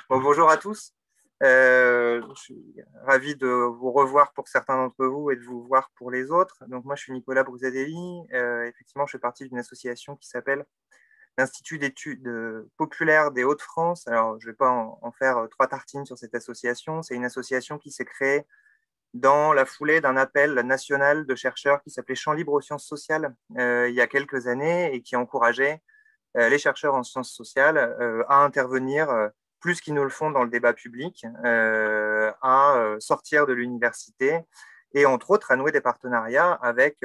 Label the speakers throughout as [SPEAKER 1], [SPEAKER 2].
[SPEAKER 1] Bon, bonjour à tous. Je suis ravi de vous revoir pour certains d'entre vous et de vous voir pour les autres. Donc, moi, je suis Nicolas Brusadelli. Effectivement, je fais partie d'une association qui s'appelle l'Institut d'études populaires des Hauts-de-France. Alors, je ne vais pas en faire trois tartines sur cette association. C'est une association qui s'est créée dans la foulée d'un appel national de chercheurs qui s'appelait Champs libres aux sciences sociales il y a quelques années et qui encourageait les chercheurs en sciences sociales à intervenir plus qu'ils ne le font dans le débat public, à sortir de l'université et entre autres à nouer des partenariats avec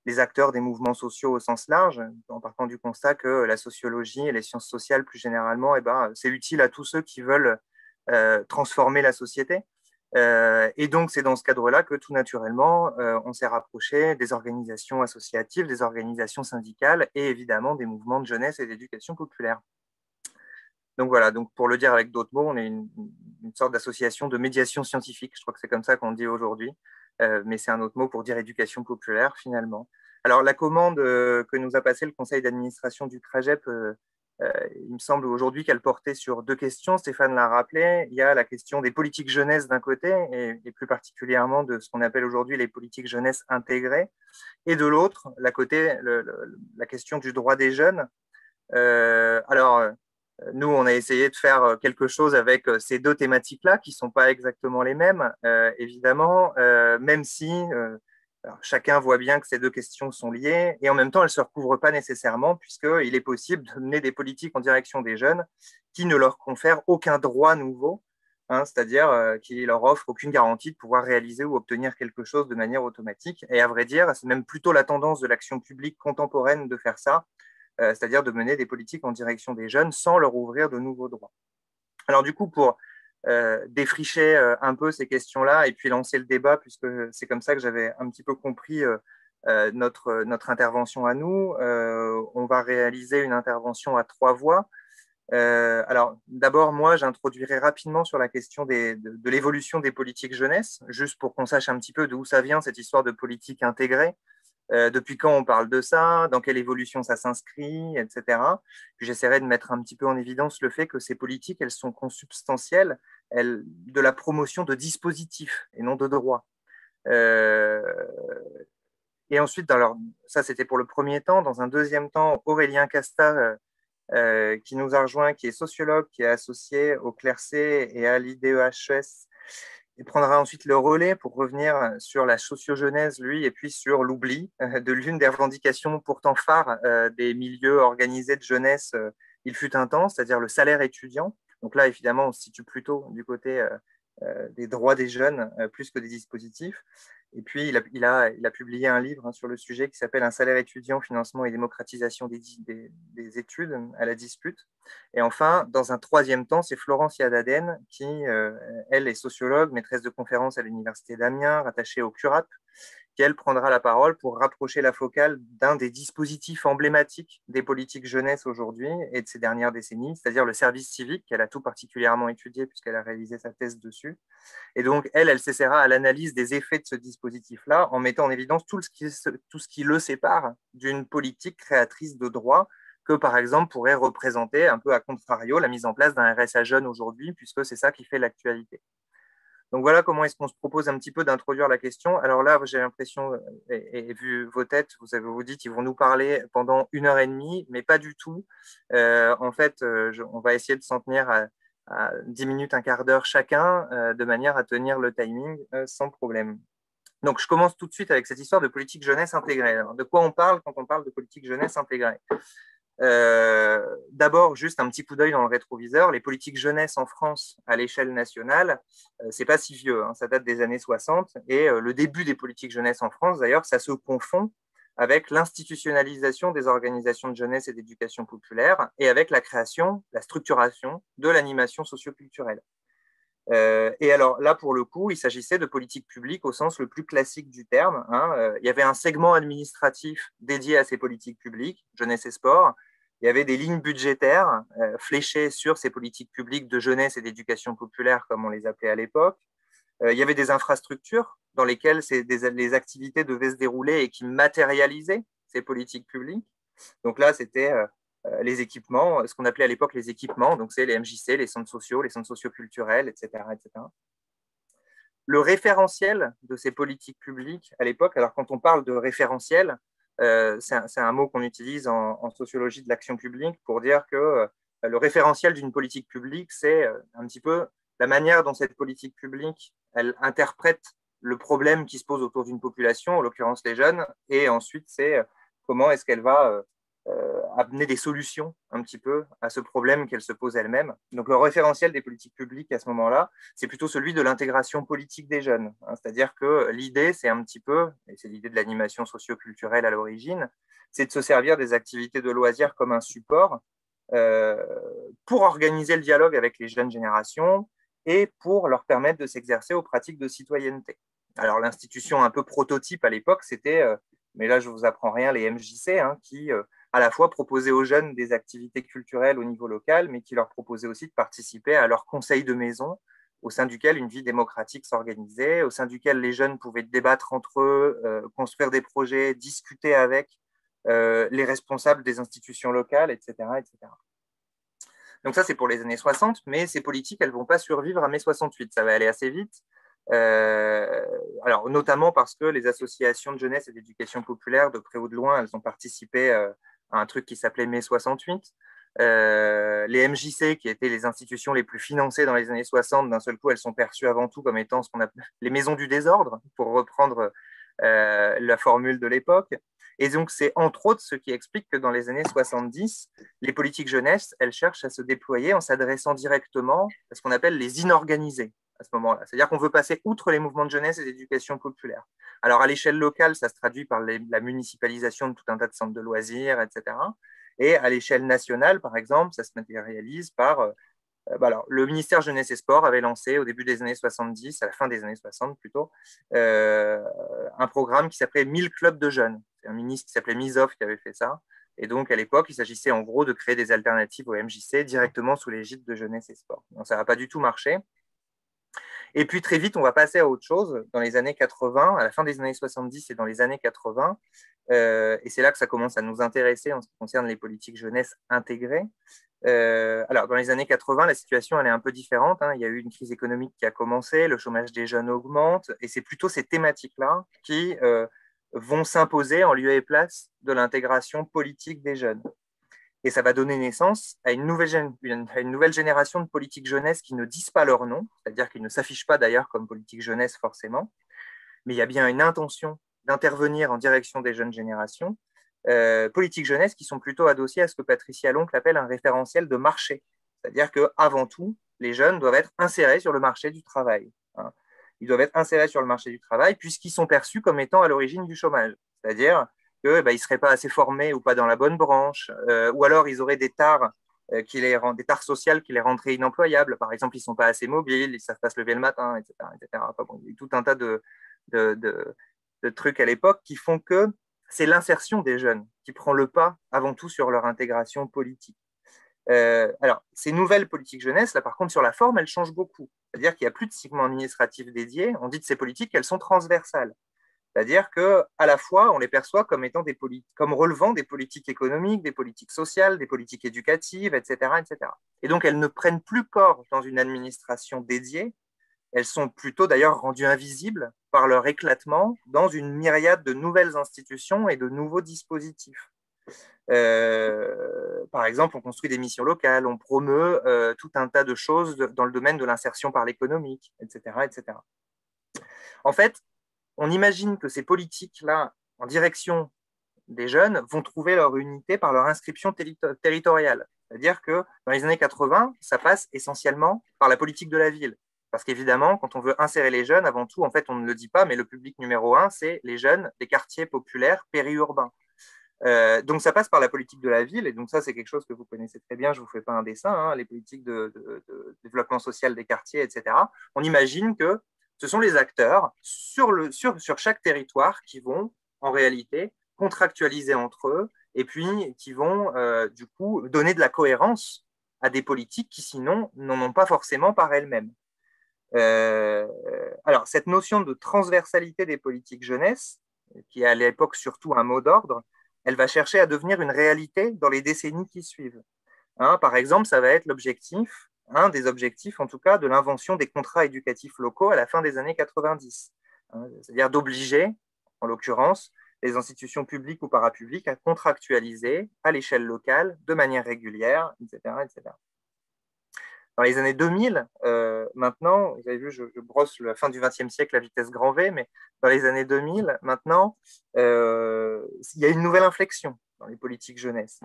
[SPEAKER 1] les acteurs des mouvements sociaux au sens large, en partant du constat que la sociologie et les sciences sociales plus généralement, c'est utile à tous ceux qui veulent transformer la société. Et donc, c'est dans ce cadre-là que tout naturellement, on s'est rapproché des organisations associatives, des organisations syndicales et évidemment des mouvements de jeunesse et d'éducation populaire. Donc voilà, donc pour le dire avec d'autres mots, on est une sorte d'association de médiation scientifique, je crois que c'est comme ça qu'on dit aujourd'hui, mais c'est un autre mot pour dire éducation populaire finalement. Alors la commande que nous a passée le conseil d'administration du CRAGEP, il me semble aujourd'hui qu'elle portait sur deux questions, Stéphane l'a rappelé, il y a la question des politiques jeunesse d'un côté, et plus particulièrement de ce qu'on appelle aujourd'hui les politiques jeunesse intégrées, et de l'autre, la question du droit des jeunes. Nous, on a essayé de faire quelque chose avec ces deux thématiques-là, qui ne sont pas exactement les mêmes, évidemment, même si alors, chacun voit bien que ces deux questions sont liées, et en même temps, elles ne se recouvrent pas nécessairement, puisqu'il est possible de mener des politiques en direction des jeunes qui ne leur confèrent aucun droit nouveau, hein, c'est-à-dire qui ne leur offrent aucune garantie de pouvoir réaliser ou obtenir quelque chose de manière automatique. Et à vrai dire, c'est même plutôt la tendance de l'action publique contemporaine de faire ça, c'est-à-dire de mener des politiques en direction des jeunes sans leur ouvrir de nouveaux droits. Alors du coup, pour défricher un peu ces questions-là et puis lancer le débat, puisque c'est comme ça que j'avais un petit peu compris notre intervention à nous, on va réaliser une intervention à trois voix. Alors d'abord, moi, j'introduirai rapidement sur la question de l'évolution des politiques jeunesse, juste pour qu'on sache un petit peu d'où ça vient, cette histoire de politique intégrée. Depuis quand on parle de ça, dans quelle évolution ça s'inscrit, etc. Puis j'essaierai de mettre un petit peu en évidence le fait que ces politiques, elles sont consubstantielles de la promotion de dispositifs et non de droits. Euh, et ensuite, alors, ça c'était pour le premier temps. Dans un deuxième temps, Aurélien Casta, qui nous a rejoint, qui est sociologue, qui est associé au CLERC et à l'IDEHES, il prendra ensuite le relais pour revenir sur la sociogenèse, lui, et puis sur l'oubli de l'une des revendications pourtant phares des milieux organisés de jeunesse, il fut un temps, c'est-à-dire le salaire étudiant. Donc là, évidemment, on se situe plutôt du côté des droits des jeunes plus que des dispositifs. Et puis, il a publié un livre sur le sujet qui s'appelle « Un salaire étudiant, financement et démocratisation des études à la dispute ». Et enfin, dans un troisième temps, c'est Florence Yadaden qui, elle, est sociologue, maîtresse de conférences à l'Université d'Amiens, rattachée au CURAP, qui, elle, prendra la parole pour rapprocher la focale d'un des dispositifs emblématiques des politiques jeunesse aujourd'hui et de ces dernières décennies, c'est-à-dire le service civique, qu'elle a tout particulièrement étudié puisqu'elle a réalisé sa thèse dessus. Et donc, elle s'essaiera à l'analyse des effets de ce dispositif-là en mettant en évidence tout ce qui le sépare d'une politique créatrice de droits que, par exemple, pourrait représenter un peu à contrario la mise en place d'un RSA jeune aujourd'hui, puisque c'est ça qui fait l'actualité. Donc voilà comment est-ce qu'on se propose un petit peu d'introduire la question. Alors là, j'ai l'impression, et vu vos têtes, vous dites qu'ils vont nous parler pendant 1 heure et demie, mais pas du tout. En fait, on va essayer de s'en tenir à 10 minutes, un quart d'heure chacun, de manière à tenir le timing sans problème. Donc, je commence tout de suite avec cette histoire de politique jeunesse intégrée. Alors, de quoi on parle quand on parle de politique jeunesse intégrée? D'abord, juste un petit coup d'œil dans le rétroviseur. Les politiques jeunesse en France à l'échelle nationale, c'est pas si vieux, hein, ça date des années 60. Et le début des politiques jeunesse en France, d'ailleurs, ça se confond avec l'institutionnalisation des organisations de jeunesse et d'éducation populaire et avec la création, la structuration de l'animation socioculturelle. Et alors là, pour le coup, il s'agissait de politique publique au sens le plus classique du terme, hein. Il y avait un segment administratif dédié à ces politiques publiques, jeunesse et sport. Il y avait des lignes budgétaires fléchées sur ces politiques publiques de jeunesse et d'éducation populaire, comme on les appelait à l'époque. Il y avait des infrastructures dans lesquelles les activités devaient se dérouler et qui matérialisaient ces politiques publiques. Donc là, c'était les équipements, ce qu'on appelait à l'époque les équipements, donc c'est les MJC, les centres sociaux, les centres socioculturels, etc., etc. Le référentiel de ces politiques publiques à l'époque, alors quand on parle de référentiel, c'est un mot qu'on utilise en sociologie de l'action publique pour dire que le référentiel d'une politique publique, c'est un petit peu la manière dont cette politique publique, elle interprète le problème qui se pose autour d'une population, en l'occurrence les jeunes, et ensuite c'est comment est-ce qu'elle va amener des solutions un petit peu à ce problème qu'elle se pose elle-même. Donc le référentiel des politiques publiques à ce moment-là, c'est plutôt celui de l'intégration politique des jeunes. C'est-à-dire que l'idée, c'est un petit peu, et c'est l'idée de l'animation socio-culturelle à l'origine, c'est de se servir des activités de loisirs comme un support pour organiser le dialogue avec les jeunes générations et pour leur permettre de s'exercer aux pratiques de citoyenneté. Alors l'institution un peu prototype à l'époque, c'était, mais là je ne vous apprends rien, les MJC, qui à la fois proposaient aux jeunes des activités culturelles au niveau local, mais qui leur proposaient aussi de participer à leur conseil de maison, au sein duquel une vie démocratique s'organisait, au sein duquel les jeunes pouvaient débattre entre eux, construire des projets, discuter avec les responsables des institutions locales, etc., etc. Donc ça, c'est pour les années 60, mais ces politiques, elles ne vont pas survivre à mai 68. Ça va aller assez vite. Alors, notamment parce que les associations de jeunesse et d'éducation populaire, de près ou de loin, elles ont participé à un truc qui s'appelait mai 68. Les MJC, qui étaient les institutions les plus financées dans les années 60, d'un seul coup, elles sont perçues avant tout comme étant ce qu'on appelle les maisons du désordre, pour reprendre la formule de l'époque. Et donc, c'est entre autres ce qui explique que dans les années 70, les politiques jeunesse, elles cherchent à se déployer en s'adressant directement à ce qu'on appelle les inorganisés à ce moment-là. C'est-à-dire qu'on veut passer outre les mouvements de jeunesse et d'éducation populaire. Alors, à l'échelle locale, ça se traduit par la municipalisation de tout un tas de centres de loisirs, etc. Et à l'échelle nationale, par exemple, ça se matérialise par alors, le ministère Jeunesse et Sport avait lancé au début des années 70, à la fin des années 60 plutôt, un programme qui s'appelait 1000 clubs de jeunes. C'est un ministre qui s'appelait Mizoff qui avait fait ça. Et donc, à l'époque, il s'agissait en gros de créer des alternatives au MJC directement sous l'égide de Jeunesse et Sport. Donc, ça n'a pas du tout marché. Et puis, très vite, on va passer à autre chose. Dans les années 80, à la fin des années 70 et dans les années 80, et c'est là que ça commence à nous intéresser en ce qui concerne les politiques jeunesse intégrées. Alors, dans les années 80, la situation elle est un peu différente. Il y a eu une crise économique qui a commencé, le chômage des jeunes augmente, et c'est plutôt ces thématiques-là qui vont s'imposer en lieu et place de l'intégration politique des jeunes. Et ça va donner naissance à une nouvelle génération de politiques jeunesse qui ne disent pas leur nom, c'est-à-dire qu'ils ne s'affichent pas d'ailleurs comme politique jeunesse forcément, mais il y a bien une intention d'intervenir en direction des jeunes générations, politiques jeunesse qui sont plutôt adossées à ce que Patricia Loncle appelle un référentiel de marché. C'est-à-dire qu'avant tout, les jeunes doivent être insérés sur le marché du travail. Ils doivent être insérés sur le marché du travail puisqu'ils sont perçus comme étant à l'origine du chômage. C'est-à-dire qu'ils ne seraient pas assez formés ou pas dans la bonne branche, ou alors ils auraient des tares des tares sociales qui les rendraient inemployables. Par exemple, ils ne sont pas assez mobiles, ils ne savent pas se lever le matin, etc. etc. Enfin, bon, il y a tout un tas de trucs à l'époque qui font que c'est l'insertion des jeunes qui prend le pas avant tout sur leur intégration politique. Alors, ces nouvelles politiques jeunesse, là par contre, sur la forme, elles changent beaucoup. C'est-à-dire qu'il n'y a plus de segments administratifs dédiés. On dit de ces politiques qu'elles sont transversales. C'est-à-dire qu'à la fois, on les perçoit comme étant comme relevant des politiques économiques, des politiques sociales, des politiques éducatives, etc., etc. Et donc, elles ne prennent plus corps dans une administration dédiée. Elles sont plutôt d'ailleurs rendues invisibles par leur éclatement dans une myriade de nouvelles institutions et de nouveaux dispositifs. Par exemple, on construit des missions locales, on promeut tout un tas de choses dans le domaine de l'insertion par l'économique, etc., etc. En fait, on imagine que ces politiques-là, en direction des jeunes, vont trouver leur unité par leur inscription territoriale. C'est-à-dire que dans les années 80, ça passe essentiellement par la politique de la ville. Parce qu'évidemment, quand on veut insérer les jeunes, avant tout, en fait, on ne le dit pas, mais le public numéro un, c'est les jeunes des quartiers populaires périurbains. Donc, ça passe par la politique de la ville, et donc ça, c'est quelque chose que vous connaissez très bien, je ne vous fais pas un dessin, les politiques de développement social des quartiers, etc. On imagine que ce sont les acteurs sur chaque territoire qui vont, en réalité, contractualiser entre eux, et puis qui vont, du coup, donner de la cohérence à des politiques qui, sinon, n'en ont pas forcément par elles-mêmes. Alors, cette notion de transversalité des politiques jeunesse, qui est à l'époque surtout un mot d'ordre, elle va chercher à devenir une réalité dans les décennies qui suivent. Hein, par exemple, ça va être l'objectif, un des objectifs en tout cas, de l'invention des contrats éducatifs locaux à la fin des années 90. Hein, c'est-à-dire d'obliger, en l'occurrence, les institutions publiques ou parapubliques à contractualiser à l'échelle locale de manière régulière, etc., etc. Dans les années 2000, maintenant, vous avez vu, je brosse la fin du XXe siècle à vitesse grand V, mais dans les années 2000, maintenant, il y a une nouvelle inflexion dans les politiques jeunesse.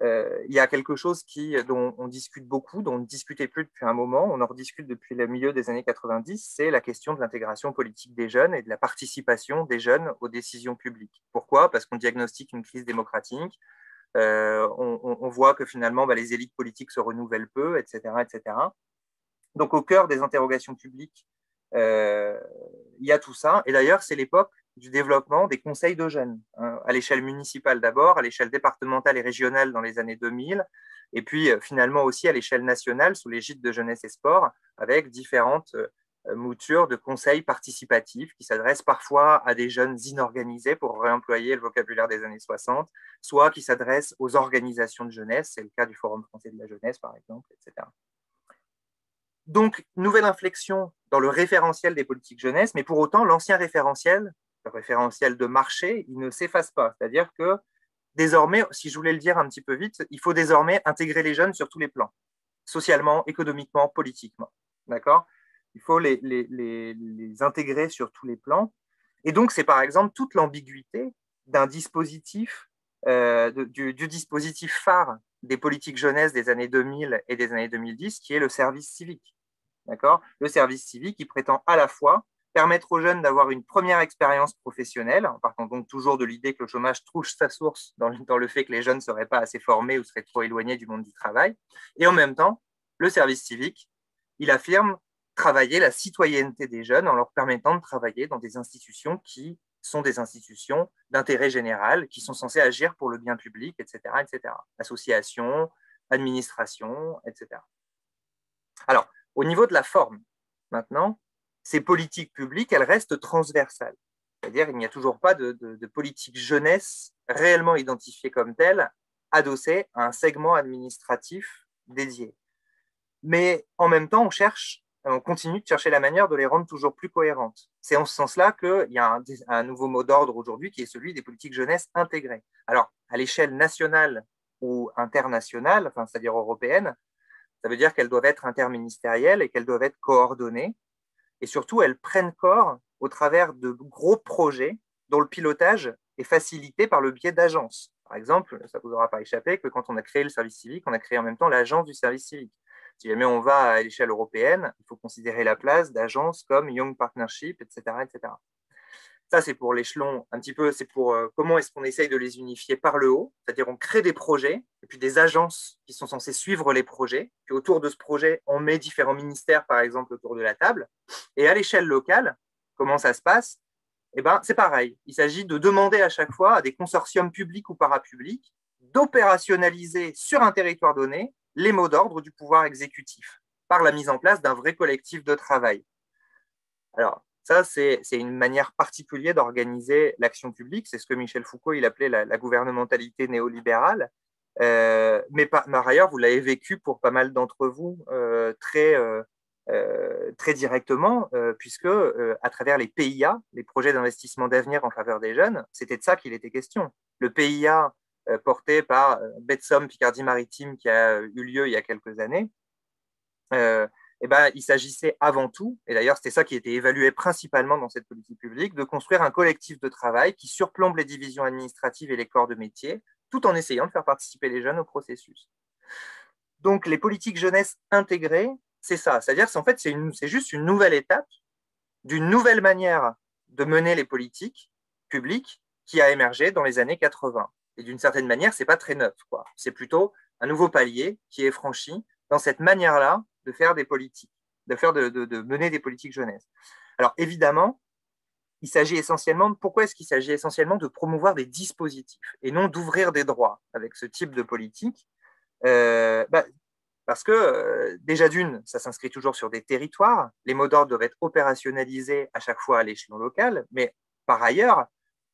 [SPEAKER 1] Il y a quelque chose dont on discute beaucoup, dont on ne discutait plus depuis un moment, on en rediscute depuis le milieu des années 90, c'est la question de l'intégration politique des jeunes et de la participation des jeunes aux décisions publiques. Pourquoi? Parce qu'on diagnostique une crise démocratique, on voit que finalement les élites politiques se renouvellent peu, etc., etc. Donc au cœur des interrogations publiques, il y a tout ça. Et d'ailleurs, c'est l'époque du développement des conseils de jeunes, hein, à l'échelle municipale d'abord, à l'échelle départementale et régionale dans les années 2000, et puis finalement aussi à l'échelle nationale sous l'égide de Jeunesse et Sport, avec différentes moutures de conseils participatifs qui s'adressent parfois à des jeunes inorganisés, pour réemployer le vocabulaire des années 60, soit qui s'adressent aux organisations de jeunesse, c'est le cas du Forum français de la jeunesse par exemple, etc. Donc, nouvelle inflexion dans le référentiel des politiques jeunesse, mais pour autant, l'ancien référentiel, le référentiel de marché, il ne s'efface pas. C'est-à-dire que désormais, si je voulais le dire un petit peu vite, il faut désormais intégrer les jeunes sur tous les plans, socialement, économiquement, politiquement. D'accord? Il faut les intégrer sur tous les plans. Et donc, c'est par exemple toute l'ambiguïté d'un dispositif, du dispositif phare des politiques jeunesse des années 2000 et des années 2010, qui est le service civique. D'accord? Le service civique, qui prétend à la fois permettre aux jeunes d'avoir une première expérience professionnelle, en partant donc toujours de l'idée que le chômage trouve sa source dans le fait que les jeunes ne seraient pas assez formés ou seraient trop éloignés du monde du travail. Et en même temps, le service civique, il affirme travailler la citoyenneté des jeunes en leur permettant de travailler dans des institutions qui sont des institutions d'intérêt général, qui sont censées agir pour le bien public, etc., etc. Associations, administrations, etc. Alors, au niveau de la forme, maintenant, ces politiques publiques, elles restent transversales. C'est-à-dire qu'il n'y a toujours pas de politique jeunesse réellement identifiée comme telle, adossée à un segment administratif dédié. Mais en même temps, on continue de chercher la manière de les rendre toujours plus cohérentes. C'est en ce sens-là qu'il y a un nouveau mot d'ordre aujourd'hui qui est celui des politiques jeunesse intégrées. Alors, à l'échelle nationale ou internationale, enfin, c'est-à-dire européenne, ça veut dire qu'elles doivent être interministérielles et qu'elles doivent être coordonnées. Et surtout, elles prennent corps au travers de gros projets dont le pilotage est facilité par le biais d'agences. Par exemple, ça ne vous aura pas échappé que quand on a créé le service civique, on a créé en même temps l'agence du service civique. Si jamais on va à l'échelle européenne, il faut considérer la place d'agences comme Young Partnership, etc., etc. Ça, c'est pour l'échelon un petit peu, c'est pour comment est-ce qu'on essaye de les unifier par le haut, c'est-à-dire on crée des projets et puis des agences qui sont censées suivre les projets. Puis autour de ce projet, on met différents ministères, par exemple, autour de la table. Et à l'échelle locale, comment ça se passe? Eh ben, c'est pareil. Il s'agit de demander à chaque fois à des consortiums publics ou parapublics d'opérationnaliser sur un territoire donné les mots d'ordre du pouvoir exécutif par la mise en place d'un vrai collectif de travail. Alors, ça, c'est une manière particulière d'organiser l'action publique. C'est ce que Michel Foucault il appelait la gouvernementalité néolibérale. Mais par ailleurs, vous l'avez vécu pour pas mal d'entre vous très directement, puisque à travers les PIA, les projets d'investissement d'avenir en faveur des jeunes, c'était de ça qu'il était question. Le PIA porté par Betsom Picardie-Maritime qui a eu lieu il y a quelques années, eh ben, il s'agissait avant tout, et d'ailleurs c'était ça qui était évalué principalement dans cette politique publique, de construire un collectif de travail qui surplombe les divisions administratives et les corps de métier, tout en essayant de faire participer les jeunes au processus. Donc les politiques jeunesse intégrées, c'est ça, c'est-à-dire qu'en fait c'est juste une nouvelle étape d'une nouvelle manière de mener les politiques publiques qui a émergé dans les années 80. Et d'une certaine manière, c'est pas très neuf, quoi. C'est plutôt un nouveau palier qui est franchi dans cette manière-là de faire des politiques, de mener des politiques jeunesse. Alors évidemment, il s'agit essentiellement, pourquoi est-ce qu'il s'agit essentiellement de promouvoir des dispositifs et non d'ouvrir des droits avec ce type de politique parce que déjà d'une, ça s'inscrit toujours sur des territoires, les mots d'ordre doivent être opérationnalisés à chaque fois à l'échelon local, mais par ailleurs,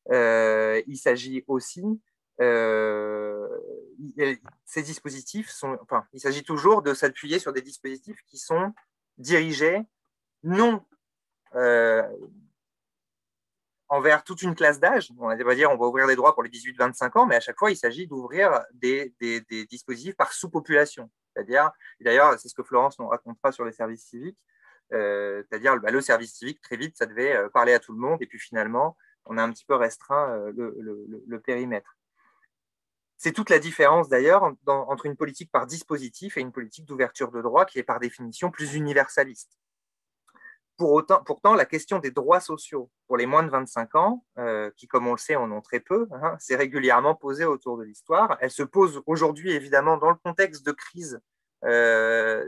[SPEAKER 1] il s'agit aussi ces dispositifs il s'agit toujours de s'appuyer sur des dispositifs qui sont dirigés non envers toute une classe d'âge. On va dire on va ouvrir des droits pour les 18-25 ans, mais à chaque fois, il s'agit d'ouvrir des dispositifs par sous-population. C'est-à-dire, d'ailleurs, c'est ce que Florence nous racontera sur les services civiques, c'est-à-dire le service civique, très vite, ça devait parler à tout le monde, et puis finalement, on a un petit peu restreint le périmètre. C'est toute la différence d'ailleurs entre une politique par dispositif et une politique d'ouverture de droits qui est par définition plus universaliste. Pourtant, la question des droits sociaux pour les moins de 25 ans, qui, comme on le sait, en ont très peu, s'est régulièrement posée autour de l'histoire. Elle se pose aujourd'hui, évidemment, dans le contexte de crise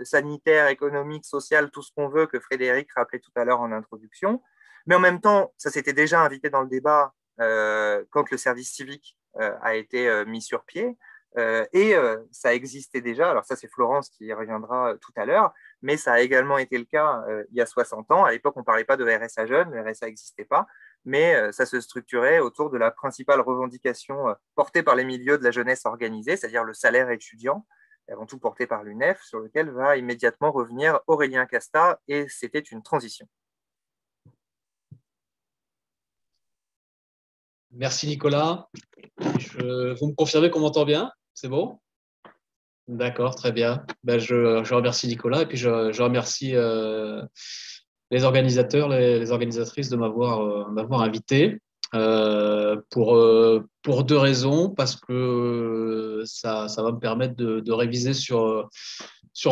[SPEAKER 1] sanitaire, économique, sociale, tout ce qu'on veut, que Frédéric rappelait tout à l'heure en introduction. Mais en même temps, ça s'était déjà invité dans le débat quand le service civique a été mis sur pied. Ça existait déjà, alors ça c'est Florence qui y reviendra tout à l'heure, mais ça a également été le cas il y a 60 ans. À l'époque, on ne parlait pas de RSA jeune, le RSA n'existait pas, mais ça se structurait autour de la principale revendication portée par les milieux de la jeunesse organisée, c'est-à-dire le salaire étudiant, avant tout porté par l'UNEF, sur lequel va immédiatement revenir Aurélien Casta, et c'était une transition.
[SPEAKER 2] Merci Nicolas. Vous me confirmez qu'on m'entend bien? C'est bon? D'accord, très bien. Je remercie Nicolas et puis je remercie les organisateurs, les organisatrices de m'avoir invité pour deux raisons. Parce que ça va me permettre de réviser sur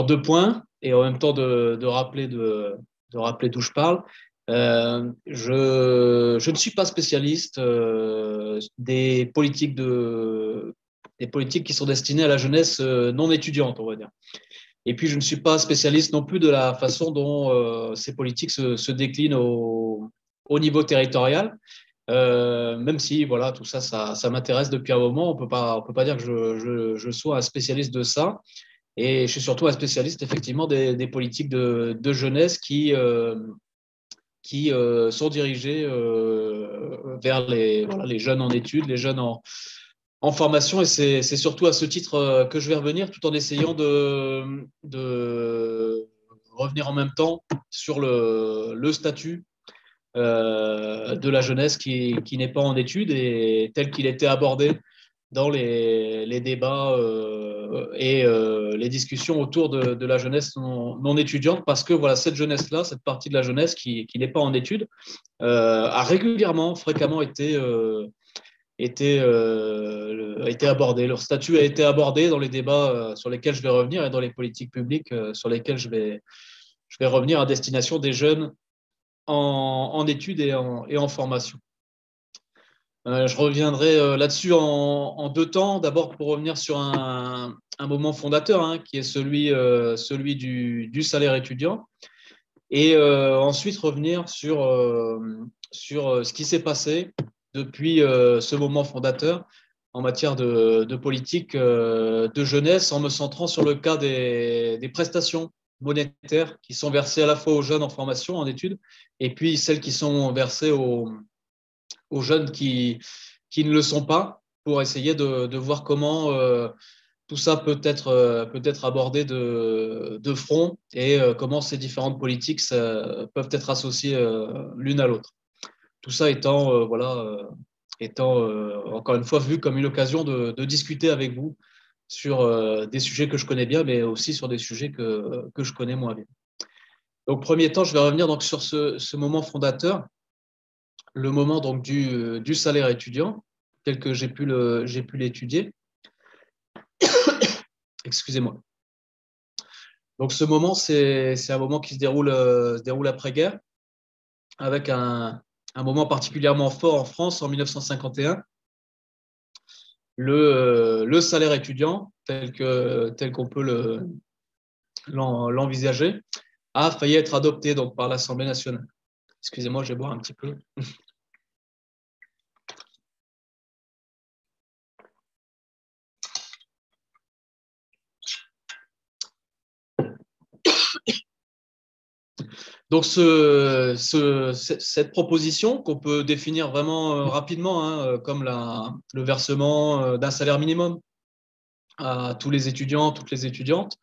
[SPEAKER 2] deux points et en même temps de rappeler d'où je parle. Je ne suis pas spécialiste des politiques qui sont destinées à la jeunesse non étudiante, on va dire. Et puis, je ne suis pas spécialiste non plus de la façon dont ces politiques se déclinent au niveau territorial. Même si, voilà, tout ça, ça m'intéresse depuis un moment. On peut pas dire que je sois un spécialiste de ça. Et je suis surtout un spécialiste, effectivement, des politiques de jeunesse qui sont dirigés vers les jeunes en études, les jeunes en formation. Et c'est surtout à ce titre que je vais revenir, tout en essayant de revenir en même temps sur le statut de la jeunesse qui n'est pas en études et tel qu'il était abordé dans les débats et les discussions autour de la jeunesse non étudiante, parce que voilà, cette jeunesse-là, cette partie de la jeunesse qui n'est pas en études, a régulièrement, fréquemment été abordée. Leur statut a été abordé dans les débats sur lesquels je vais revenir et dans les politiques publiques sur lesquelles je vais revenir à destination des jeunes en études et en formation. Je reviendrai là-dessus en deux temps. D'abord, pour revenir sur un moment fondateur, qui est celui du salaire étudiant. Et ensuite, revenir sur ce qui s'est passé depuis ce moment fondateur en matière de politique de jeunesse, en me centrant sur le cas des prestations monétaires qui sont versées à la fois aux jeunes en formation, en études, et puis celles qui sont versées aux jeunes qui ne le sont pas, pour essayer de voir comment tout ça peut être abordé de front et comment ces différentes politiques peuvent être associées l'une à l'autre. Tout ça étant, encore une fois vu comme une occasion de discuter avec vous sur des sujets que je connais bien, mais aussi sur des sujets que je connais moins bien. Donc, premier temps, je vais revenir donc sur ce moment fondateur, le moment donc du salaire étudiant, tel que j'ai pu l'étudier. Excusez-moi. Donc ce moment, c'est un moment qui se déroule après-guerre, avec un moment particulièrement fort en France en 1951. Le salaire étudiant, tel qu'on peut l'envisager, a failli être adopté donc, par l'Assemblée nationale. Excusez-moi, je vais boire un petit peu. Donc, cette proposition qu'on peut définir vraiment rapidement, hein, comme le versement d'un salaire minimum à tous les étudiants, toutes les étudiantes,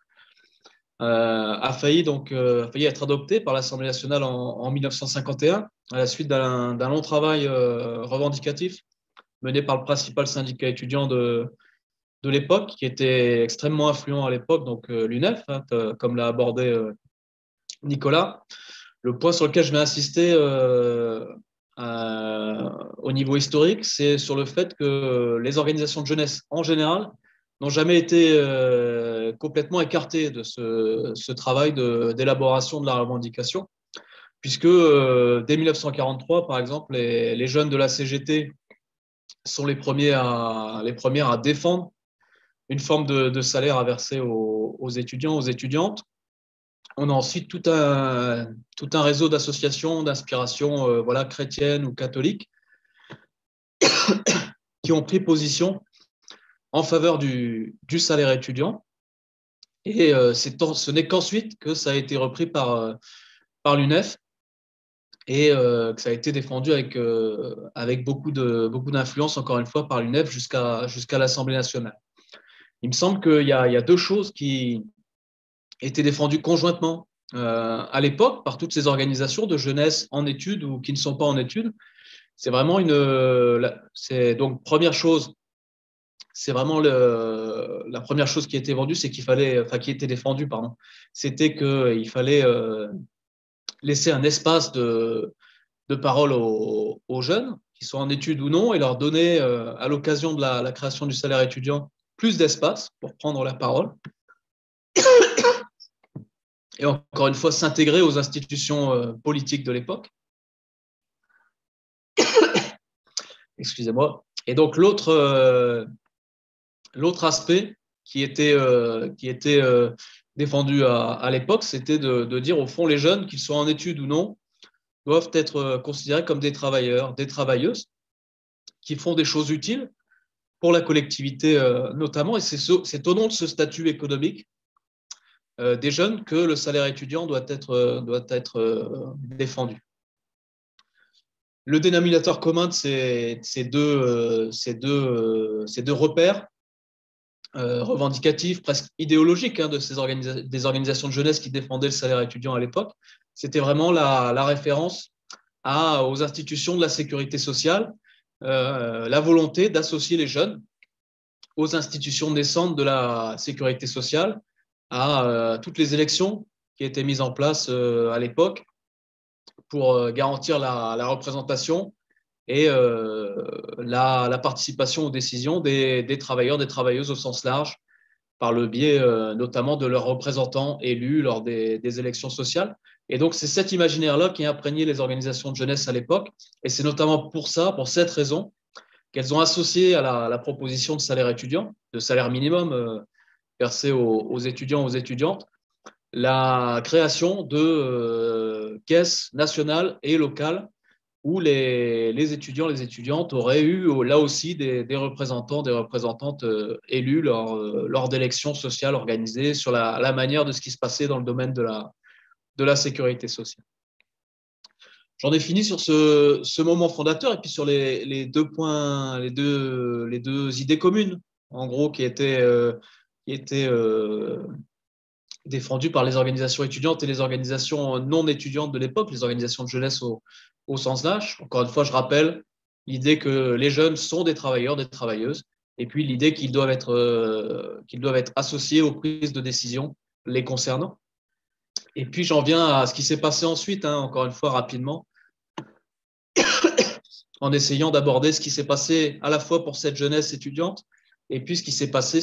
[SPEAKER 2] a failli être adoptée par l'Assemblée nationale en 1951, à la suite d'un long travail revendicatif mené par le principal syndicat étudiant de l'époque, qui était extrêmement influent à l'époque, donc l'UNEF, hein, comme l'a abordé Nicolas. Le point sur lequel je vais insister au niveau historique, c'est sur le fait que les organisations de jeunesse en général n'ont jamais été complètement écartées de ce travail d'élaboration de la revendication, puisque dès 1943, par exemple, les jeunes de la CGT sont les premiers à défendre une forme de salaire à verser aux étudiants, aux étudiantes. On a ensuite tout un réseau d'associations d'inspiration chrétienne ou catholique qui ont pris position en faveur du salaire étudiant. Et ce n'est qu'ensuite que ça a été repris par l'UNEF et que ça a été défendu avec beaucoup d'influence, encore une fois, par l'UNEF jusqu'à l'Assemblée nationale. Il me semble qu'il y a deux choses qui étaient défendues conjointement à l'époque par toutes ces organisations de jeunesse en études ou qui ne sont pas en études. C'est vraiment donc première chose, c'est vraiment la première chose qui était vendue, c'est qui était défendue, pardon, c'était qu'il fallait laisser un espace de parole aux jeunes, qui soient en études ou non, et leur donner, à l'occasion de la création du salaire étudiant, plus d'espace pour prendre la parole. Et encore une fois, s'intégrer aux institutions politiques de l'époque. Excusez-moi. Et donc, l'autre aspect qui était défendu à l'époque, c'était de dire, au fond, les jeunes, qu'ils soient en études ou non, doivent être considérés comme des travailleurs, des travailleuses, qui font des choses utiles pour la collectivité notamment. Et c'est au nom de ce statut économique des jeunes que le salaire étudiant doit être défendu. Le dénominateur commun de ces deux repères revendicatifs, presque idéologiques, hein, des organisations de jeunesse qui défendaient le salaire étudiant à l'époque, c'était vraiment la référence aux institutions de la sécurité sociale, la volonté d'associer les jeunes aux institutions naissantes de la sécurité sociale, à toutes les élections qui étaient mises en place à l'époque pour garantir la représentation et la participation aux décisions des travailleurs, des travailleuses au sens large, par le biais notamment de leurs représentants élus lors des élections sociales. Et donc, c'est cet imaginaire-là qui a imprégné les organisations de jeunesse à l'époque. Et c'est notamment pour cette raison, qu'elles ont associé à la proposition de salaire étudiant, de salaire minimum versé aux étudiants, aux étudiantes, la création de caisses nationales et locales où les étudiants, les étudiantes auraient eu là aussi des représentants, des représentantes élus lors d'élections sociales organisées sur la manière de ce qui se passait dans le domaine de la sécurité sociale. J'en ai fini sur ce moment fondateur et puis sur les deux points, les deux idées communes, en gros, qui étaient défendues par les organisations étudiantes et les organisations non étudiantes de l'époque, les organisations de jeunesse au sens large. Encore une fois, je rappelle l'idée que les jeunes sont des travailleurs, des travailleuses, et puis l'idée qu'ils doivent être associés aux prises de décision les concernant. Et puis, j'en viens à ce qui s'est passé ensuite, hein, encore une fois, rapidement, en essayant d'aborder ce qui s'est passé à la fois pour cette jeunesse étudiante et puis ce qui s'est passé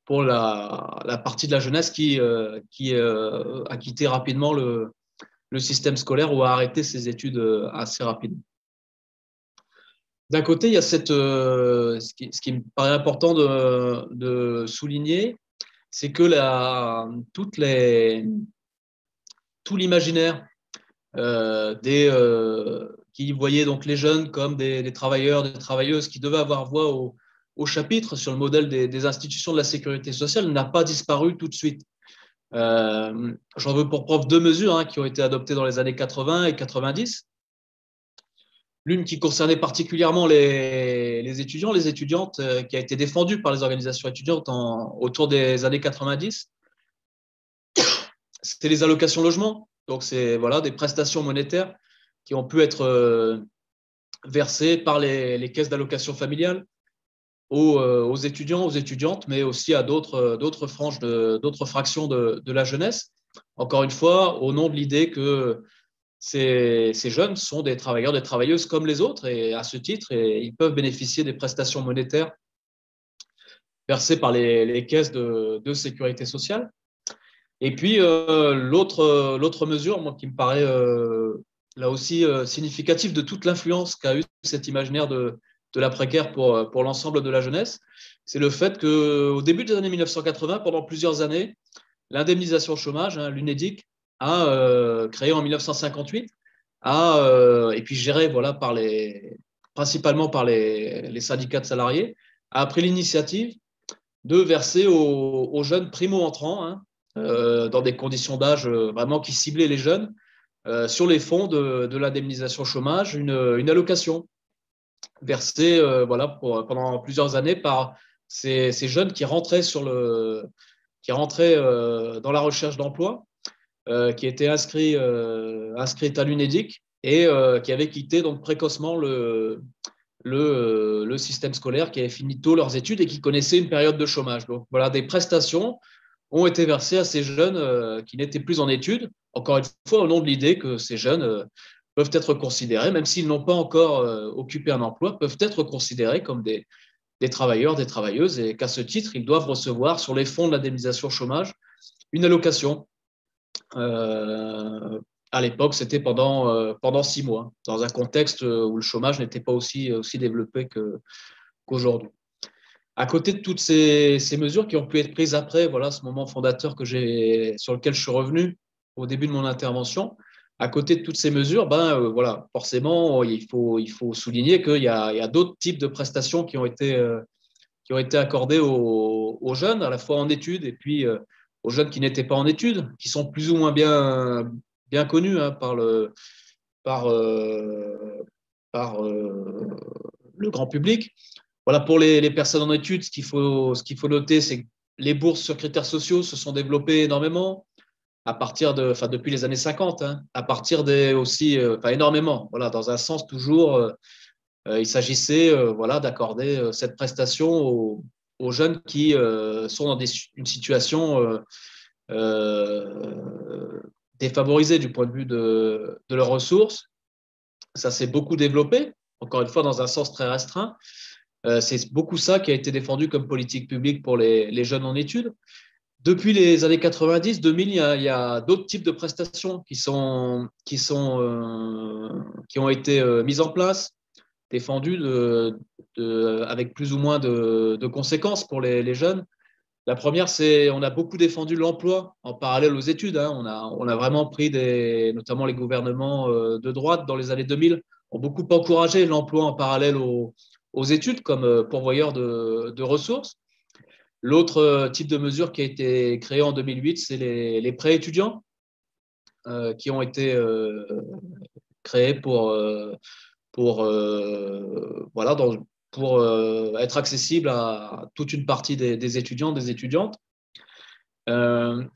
[SPEAKER 2] pour la partie de la jeunesse qui a quitté rapidement le système scolaire ou a arrêté ses études assez rapidement. D'un côté, il y a ce qui me paraît important de souligner, c'est que tout l'imaginaire qui voyaient donc les jeunes comme des travailleurs, des travailleuses qui devaient avoir voix au chapitre sur le modèle des institutions de la sécurité sociale n'a pas disparu tout de suite. J'en veux pour preuve deux mesures qui ont été adoptées dans les années 80 et 90. L'une qui concernait particulièrement les étudiants, les étudiantes, qui a été défendue par les organisations étudiantes autour des années 90. C'était les allocations logement. Donc, c'est des prestations monétaires qui ont pu être versées par les caisses d'allocation familiale aux étudiants, aux étudiantes, mais aussi à d'autres franges, d'autres fractions de la jeunesse. Encore une fois, au nom de l'idée que ces jeunes sont des travailleurs, des travailleuses comme les autres, et à ce titre, ils peuvent bénéficier des prestations monétaires versées par les caisses de sécurité sociale. Et puis, l'autre mesure, moi, qui me paraît là aussi significative de toute l'influence qu'a eu cet imaginaire de l'après-guerre pour l'ensemble de la jeunesse, c'est le fait qu'au début des années 1980, pendant plusieurs années, l'indemnisation chômage, l'UNEDIC, a créé en 1958, et puis géré principalement par les syndicats de salariés, a pris l'initiative de verser aux jeunes primo-entrants, dans des conditions d'âge vraiment qui ciblaient les jeunes, sur les fonds de l'indemnisation chômage, une allocation versée pendant plusieurs années par ces jeunes qui rentraient dans la recherche d'emploi, qui étaient inscrits à l'UNEDIC et qui avaient quitté donc précocement le système scolaire, qui avaient fini tôt leurs études et qui connaissaient une période de chômage. Donc voilà, des prestations ont été versées à ces jeunes qui n'étaient plus en études, encore une fois au nom de l'idée que ces jeunes peuvent être considérés, même s'ils n'ont pas encore occupé un emploi, peuvent être considérés comme des travailleurs, des travailleuses, et qu'à ce titre, ils doivent recevoir sur les fonds de l'indemnisation chômage une allocation. À l'époque, c'était pendant 6 mois, dans un contexte où le chômage n'était pas aussi développé qu'aujourd'hui. À côté de toutes ces mesures qui ont pu être prises après, ce moment fondateur sur lequel je suis revenu au début de mon intervention, à côté de toutes ces mesures, forcément, il faut souligner qu'il y a d'autres types de prestations qui ont été accordées aux jeunes, à la fois en études et puis aux jeunes qui n'étaient pas en études, qui sont plus ou moins bien connus par le grand public. Voilà, pour les personnes en études, ce qu'il faut noter, c'est que les bourses sur critères sociaux se sont développées énormément depuis les années 50, à partir énormément. Voilà, dans un sens toujours, il s'agissait d'accorder cette prestation aux jeunes qui sont dans une situation défavorisée du point de vue de leurs ressources. Ça s'est beaucoup développé, encore une fois dans un sens très restreint. C'est beaucoup ça qui a été défendu comme politique publique pour les jeunes en études. Depuis les années 90, 2000, il y a d'autres types de prestations qui ont été mises en place, défendues avec plus ou moins de conséquences pour les jeunes. La première, on a beaucoup défendu l'emploi en parallèle aux études. On a vraiment pris notamment les gouvernements de droite dans les années 2000, ont beaucoup encouragé l'emploi en parallèle aux études comme pourvoyeur de ressources. L'autre type de mesure qui a été créé en 2008, c'est les prêts étudiants qui ont été créés pour être accessibles à toute une partie des étudiants, des étudiantes. Les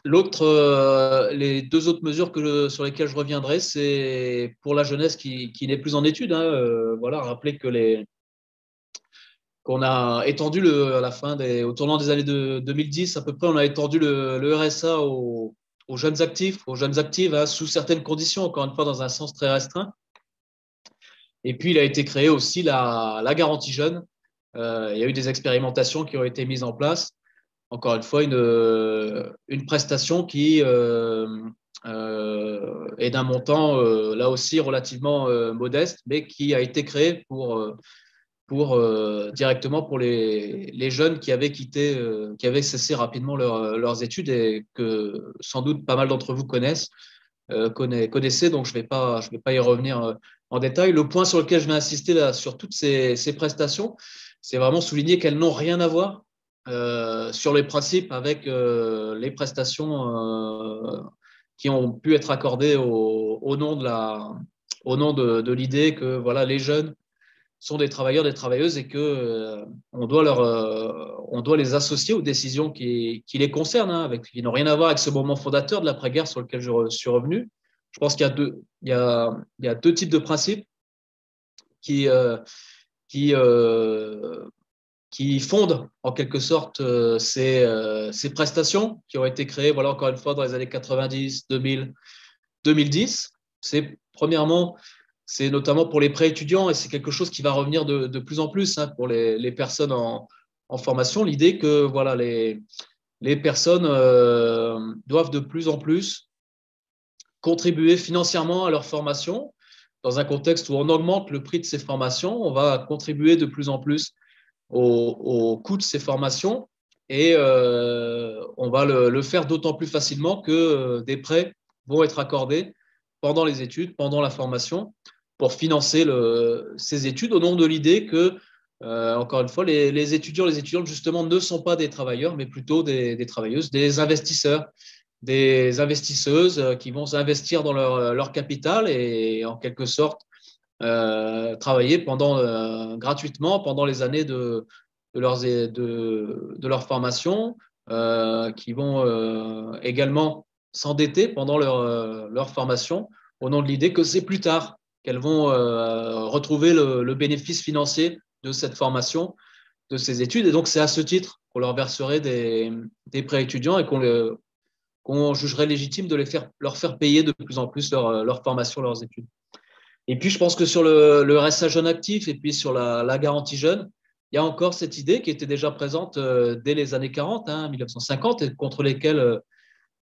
[SPEAKER 2] deux autres mesures sur lesquelles je reviendrai, c'est pour la jeunesse qui n'est plus en études. Rappeler qu'on a étendu au tournant des années 2010 à peu près, on a étendu le RSA aux jeunes actifs, aux jeunes actives, sous certaines conditions, encore une fois dans un sens très restreint. Et puis il a été créé aussi la garantie jeune. Il y a eu des expérimentations qui ont été mises en place. Encore une fois, une prestation qui est d'un montant là aussi relativement modeste, mais qui a été créée directement pour les jeunes qui avaient cessé rapidement leurs études et que sans doute pas mal d'entre vous connaissez, donc je vais pas y revenir en détail. Le point sur lequel je vais insister là, sur toutes ces prestations, c'est vraiment souligner qu'elles n'ont rien à voir sur les principes avec les prestations qui ont pu être accordées au nom de l'idée que voilà, les jeunes sont des travailleurs, des travailleuses et que on doit les associer aux décisions qui les concernent, hein, qui n'ont rien à voir avec ce moment fondateur de l'après-guerre sur lequel je suis revenu. Je pense qu'il y a deux types de principes qui fondent en quelque sorte ces prestations qui ont été créées, voilà, encore une fois, dans les années 90, 2000, 2010. Premièrement, c'est notamment pour les prêts étudiants et c'est quelque chose qui va revenir de plus en plus, hein, pour les personnes en formation. L'idée que voilà, les personnes doivent de plus en plus contribuer financièrement à leur formation. Dans un contexte où on augmente le prix de ces formations, on va contribuer de plus en plus au coût de ces formations et on va le faire d'autant plus facilement que des prêts vont être accordés pendant les études, pendant la formation, pour financer ces études au nom de l'idée que, encore une fois, les étudiants, les étudiantes, justement, ne sont pas des travailleurs, mais plutôt des travailleuses, des investisseurs, des investisseuses qui vont s'investir dans leur capital et, en quelque sorte, travailler gratuitement pendant les années de leur formation, qui vont également s'endetter pendant leur formation au nom de l'idée que c'est plus tard qu'elles vont retrouver le bénéfice financier de cette formation, de ces études. Et donc, c'est à ce titre qu'on leur verserait des prêts étudiants et qu'on jugerait légitime de leur faire payer de plus en plus leur formation, leurs études. Et puis, je pense que sur le RSA jeune actif et puis sur la garantie jeune, il y a encore cette idée qui était déjà présente dès les années 40, 1950, et contre lesquelles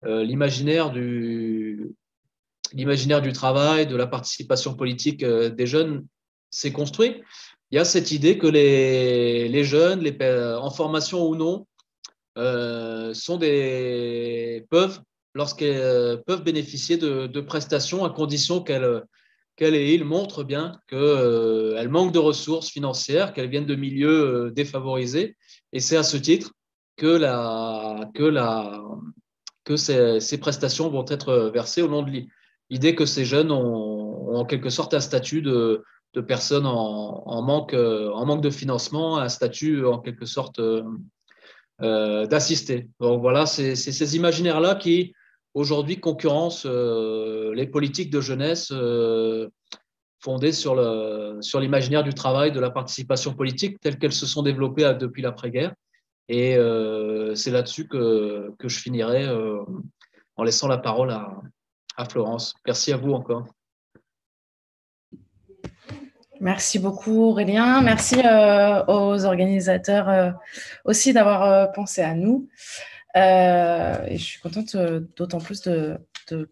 [SPEAKER 2] l'imaginaire du travail, de la participation politique des jeunes s'est construit. Il y a cette idée que les jeunes, en formation ou non, peuvent bénéficier de prestations à condition qu'elles et ils montrent bien qu'elles manquent de ressources financières, qu'elles viennent de milieux défavorisés. Et c'est à ce titre que ces prestations vont être versées au nom de l'idée que ces jeunes ont en quelque sorte un statut de personnes en manque de financement, un statut en quelque sorte d'assisté. Donc voilà, c'est ces imaginaires-là qui aujourd'hui concurrencent les politiques de jeunesse fondées sur l'imaginaire du travail, de la participation politique telles qu'elles se sont développées depuis l'après-guerre. Et c'est là-dessus que je finirai en laissant la parole à Florence. Merci à vous encore.
[SPEAKER 3] Merci beaucoup Aurélien. Merci aux organisateurs aussi d'avoir pensé à nous. Et je suis contente d'autant plus de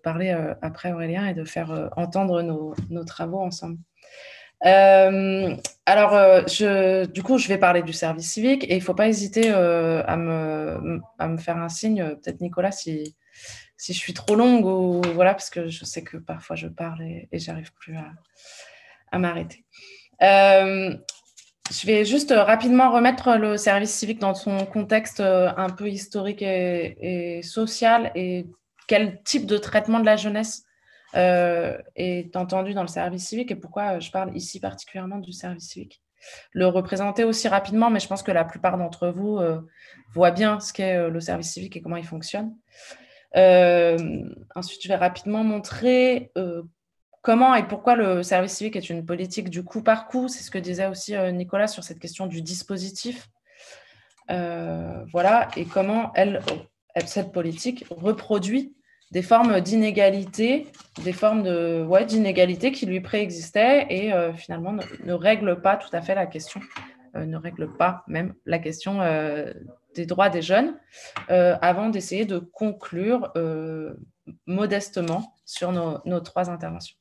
[SPEAKER 3] parler après Aurélien et de faire entendre nos travaux ensemble. Alors, du coup, je vais parler du service civique et il ne faut pas hésiter à me faire un signe, peut-être Nicolas, si je suis trop longue ou voilà, parce que je sais que parfois je parle et j'arrive plus à m'arrêter. Je vais juste rapidement remettre le service civique dans son contexte un peu historique et social et quel type de traitement de la jeunesse est entendu dans le service civique et pourquoi je parle ici particulièrement du service civique. Le représenter aussi rapidement, mais je pense que la plupart d'entre vous voient bien ce qu'est le service civique et comment il fonctionne. Ensuite, je vais rapidement montrer comment et pourquoi le service civique est une politique du coup par coup. C'est ce que disait aussi Nicolas sur cette question du dispositif. Voilà, et comment cette politique reproduit des formes d'inégalité, d'inégalité qui lui préexistaient et finalement ne règle pas tout à fait la question, ne règle pas même la question des droits des jeunes, avant d'essayer de conclure modestement sur nos trois interventions.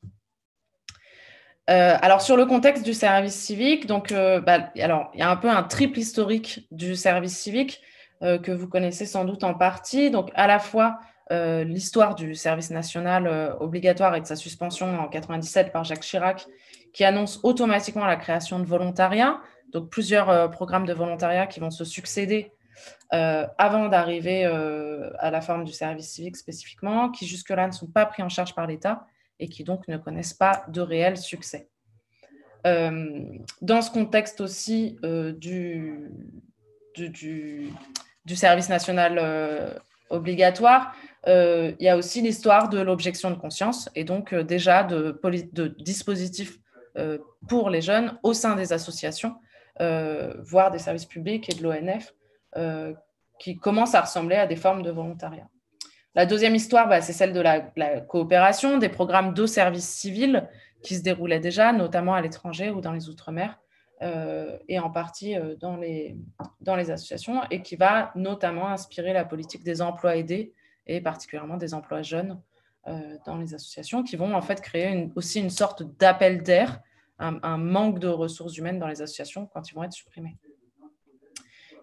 [SPEAKER 3] Alors, sur le contexte du service civique, donc, alors, il y a un peu un triple historique du service civique que vous connaissez sans doute en partie. Donc, à la fois l'histoire du service national obligatoire et de sa suspension en 1997 par Jacques Chirac, qui annonce automatiquement la création de volontariat, donc plusieurs programmes de volontariat qui vont se succéder avant d'arriver à la forme du service civique spécifiquement, qui jusque-là ne sont pas pris en charge par l'État et qui donc ne connaissent pas de réel succès. Dans ce contexte aussi du service national obligatoire, il y a aussi l'histoire de l'objection de conscience et donc déjà de dispositifs pour les jeunes au sein des associations, voire des services publics et de l'ONF, qui commencent à ressembler à des formes de volontariat. La deuxième histoire, c'est celle de la coopération, des programmes de service civil qui se déroulaient déjà, notamment à l'étranger ou dans les Outre-mer, et en partie dans les associations, et qui va notamment inspirer la politique des emplois aidés, et particulièrement des emplois jeunes dans les associations, qui vont en fait créer aussi une sorte d'appel d'air, un manque de ressources humaines dans les associations quand ils vont être supprimés.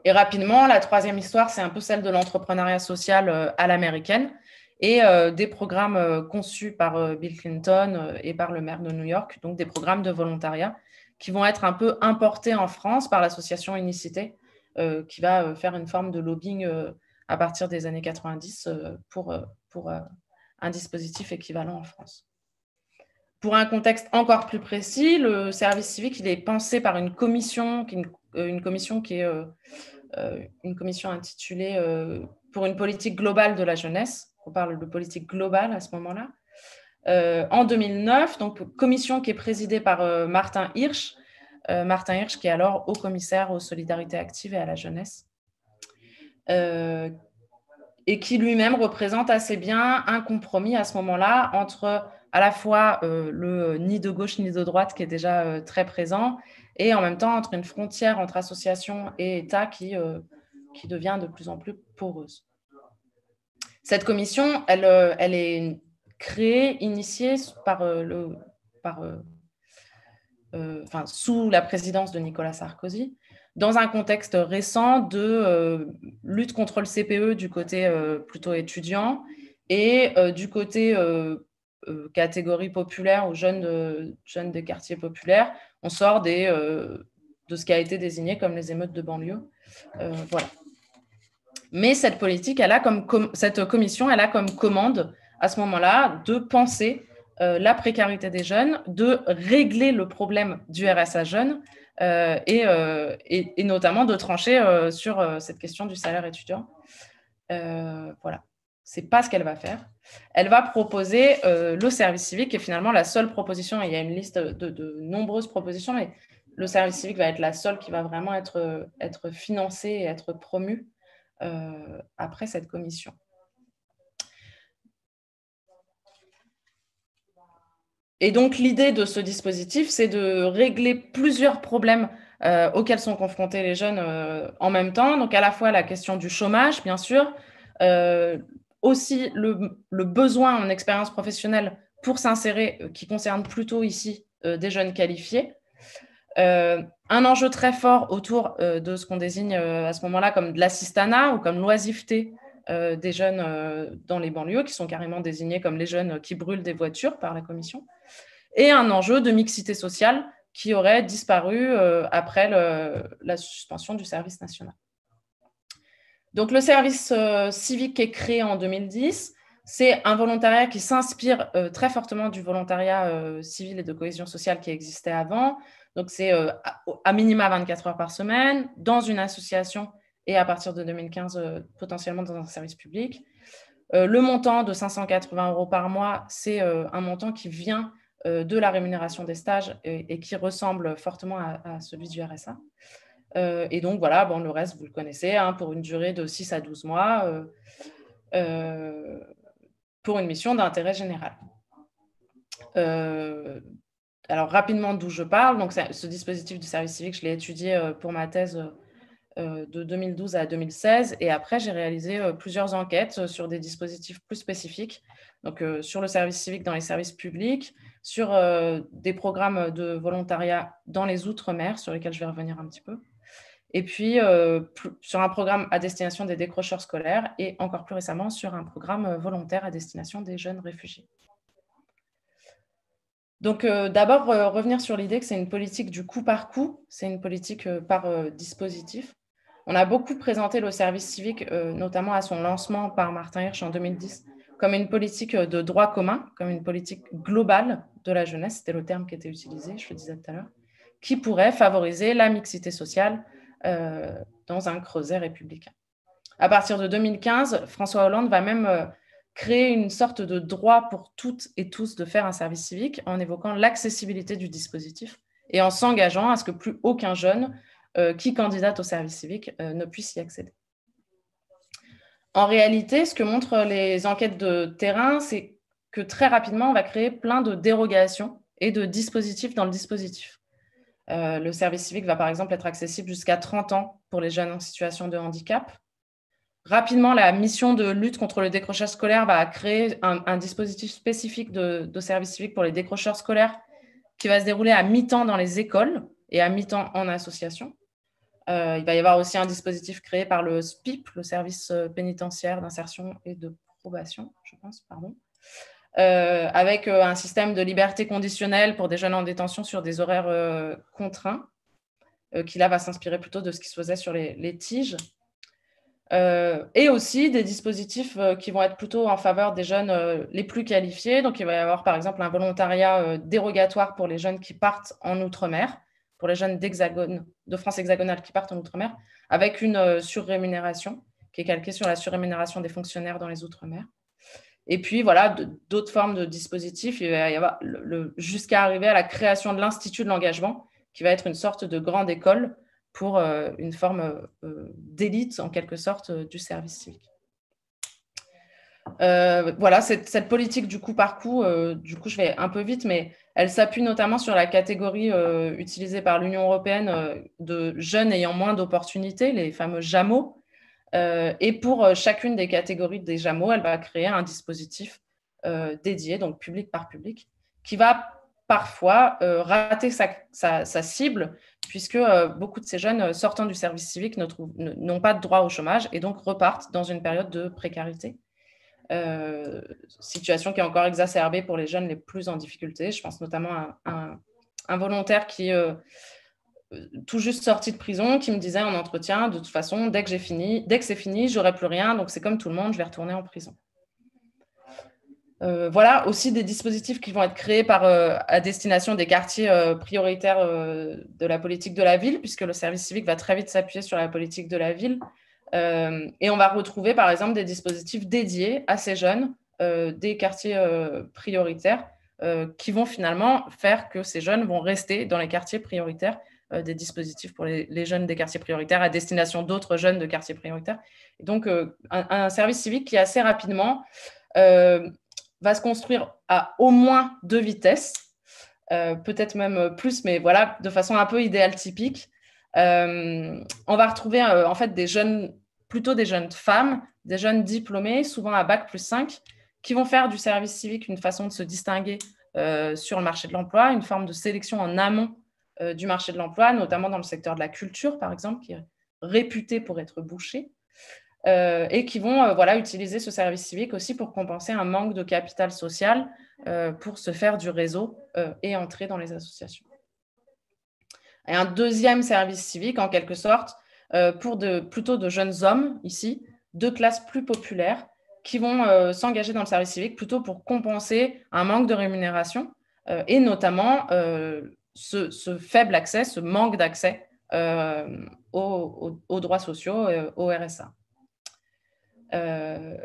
[SPEAKER 3] Et rapidement, la troisième histoire, c'est un peu celle de l'entrepreneuriat social à l'américaine et des programmes conçus par Bill Clinton et par le maire de New York, donc des programmes de volontariat qui vont être un peu importés en France par l'association Unicité, qui va faire une forme de lobbying à partir des années 90 pour un dispositif équivalent en France. Pour un contexte encore plus précis, le service civique, il est pensé par une commission qui est une commission intitulée pour une politique globale de la jeunesse. On parle de politique globale à ce moment-là. En 2009, donc commission qui est présidée par Martin Hirsch. Martin Hirsch qui est alors haut-commissaire aux solidarités actives et à la jeunesse. Et qui lui-même représente assez bien un compromis à ce moment-là entre à la fois le ni de gauche ni de droite qui est déjà très présent et en même temps entre une frontière entre associations et État qui devient de plus en plus poreuse. Cette commission, elle est créée, initiée sous la présidence de Nicolas Sarkozy, dans un contexte récent de lutte contre le CPE du côté plutôt étudiant et du côté catégorie populaire ou jeunes des quartiers populaires. On sort de ce qui a été désigné comme les émeutes de banlieue. Voilà. Mais cette politique, cette commission, elle a comme commande à ce moment-là de penser la précarité des jeunes, de régler le problème du RSA jeune et notamment de trancher sur cette question du salaire étudiant. Voilà. Ce n'est pas ce qu'elle va faire. Elle va proposer le service civique, qui est finalement la seule proposition. Il y a une liste de nombreuses propositions, mais le service civique va être la seule qui va vraiment être financée et être promue après cette commission. Et donc, l'idée de ce dispositif, c'est de régler plusieurs problèmes auxquels sont confrontés les jeunes en même temps. Donc, à la fois la question du chômage, bien sûr, aussi le besoin en expérience professionnelle pour s'insérer, qui concerne plutôt ici des jeunes qualifiés. Un enjeu très fort autour de ce qu'on désigne à ce moment-là comme de l'assistanat ou comme l'oisiveté des jeunes dans les banlieues, qui sont carrément désignés comme les jeunes qui brûlent des voitures par la commission, et un enjeu de mixité sociale qui aurait disparu après la suspension du service national. Donc, le service civique est créé en 2010. C'est un volontariat qui s'inspire très fortement du volontariat civil et de cohésion sociale qui existait avant. Donc, c'est à minima 24 heures par semaine, dans une association et à partir de 2015, potentiellement dans un service public. Le montant de 580 € par mois, c'est un montant qui vient de la rémunération des stages et qui ressemble fortement à celui du RSA. Et donc, voilà, le reste, vous le connaissez, pour une durée de 6 à 12 mois pour une mission d'intérêt général. Alors, rapidement, d'où je parle. Donc, ce dispositif du service civique, je l'ai étudié pour ma thèse de 2012 à 2016. Et après, j'ai réalisé plusieurs enquêtes sur des dispositifs plus spécifiques, donc sur le service civique dans les services publics, sur des programmes de volontariat dans les Outre-mer, sur lesquels je vais revenir un petit peu, et puis sur un programme à destination des décrocheurs scolaires et encore plus récemment sur un programme volontaire à destination des jeunes réfugiés. Donc, d'abord, revenir sur l'idée que c'est une politique du coup par coup, c'est une politique par dispositif. On a beaucoup présenté le service civique, notamment à son lancement par Martin Hirsch en 2010, comme une politique de droit commun, comme une politique globale de la jeunesse, c'était le terme qui était utilisé, je le disais tout à l'heure, qui pourrait favoriser la mixité sociale dans un creuset républicain. À partir de 2015, François Hollande va même créer une sorte de droit pour toutes et tous de faire un service civique en évoquant l'accessibilité du dispositif et en s'engageant à ce que plus aucun jeune qui candidate au service civique ne puisse y accéder. En réalité, ce que montrent les enquêtes de terrain, c'est que très rapidement, on va créer plein de dérogations et de dispositifs dans le dispositif. Le service civique va par exemple être accessible jusqu'à 30 ans pour les jeunes en situation de handicap. Rapidement, la mission de lutte contre le décrochage scolaire va créer un dispositif spécifique de service civique pour les décrocheurs scolaires qui va se dérouler à mi-temps dans les écoles et à mi-temps en association. Il va y avoir aussi un dispositif créé par le SPIP, le service pénitentiaire d'insertion et de probation, je pense, pardon, avec un système de liberté conditionnelle pour des jeunes en détention sur des horaires contraints, qui là va s'inspirer plutôt de ce qui se faisait sur les TIG. Et aussi des dispositifs qui vont être plutôt en faveur des jeunes les plus qualifiés. Donc, il va y avoir par exemple un volontariat dérogatoire pour les jeunes qui partent en Outre-mer, pour les jeunes de France hexagonale qui partent en Outre-mer, avec une surrémunération qui est calquée sur la surrémunération des fonctionnaires dans les Outre-mer. Et puis, voilà, d'autres formes de dispositifs. Il va y avoir jusqu'à arriver à la création de l'Institut de l'engagement, qui va être une sorte de grande école pour une forme d'élite, en quelque sorte, du service civique. Voilà, cette politique du coup par coup, du coup je vais un peu vite, mais elle s'appuie notamment sur la catégorie utilisée par l'Union européenne de jeunes ayant moins d'opportunités, les fameux JAMO. Et pour chacune des catégories des JAMO, elle va créer un dispositif dédié, donc public par public, qui va parfois rater sa cible, puisque beaucoup de ces jeunes sortant du service civique n'ont pas de droit au chômage et donc repartent dans une période de précarité. Situation qui est encore exacerbée pour les jeunes les plus en difficulté. Je pense notamment à un volontaire qui tout juste sorti de prison, qui me disait en entretien, de toute façon, dès que c'est fini, j'aurai plus rien, donc c'est comme tout le monde, je vais retourner en prison. Voilà aussi des dispositifs qui vont être créés à destination des quartiers prioritaires de la politique de la ville, puisque le service civique va très vite s'appuyer sur la politique de la ville. Et on va retrouver, par exemple, des dispositifs dédiés à ces jeunes des quartiers prioritaires qui vont finalement faire que ces jeunes vont rester dans les quartiers prioritaires, des dispositifs pour les jeunes des quartiers prioritaires à destination d'autres jeunes de quartiers prioritaires. Et donc, un service civique qui, assez rapidement, va se construire à au moins 2 vitesses, peut-être même plus, mais voilà, de façon un peu idéale typique. On va retrouver en fait plutôt des jeunes femmes, des jeunes diplômés, souvent à Bac+5, qui vont faire du service civique une façon de se distinguer sur le marché de l'emploi, une forme de sélection en amont du marché de l'emploi, notamment dans le secteur de la culture, par exemple, qui est réputé pour être bouché, et qui vont utiliser ce service civique aussi pour compenser un manque de capital social pour se faire du réseau et entrer dans les associations. Et un deuxième service civique, en quelque sorte, pour plutôt de jeunes hommes, ici, de classes plus populaires, qui vont s'engager dans le service civique plutôt pour compenser un manque de rémunération et notamment ce faible accès, ce manque d'accès aux droits sociaux, au RSA.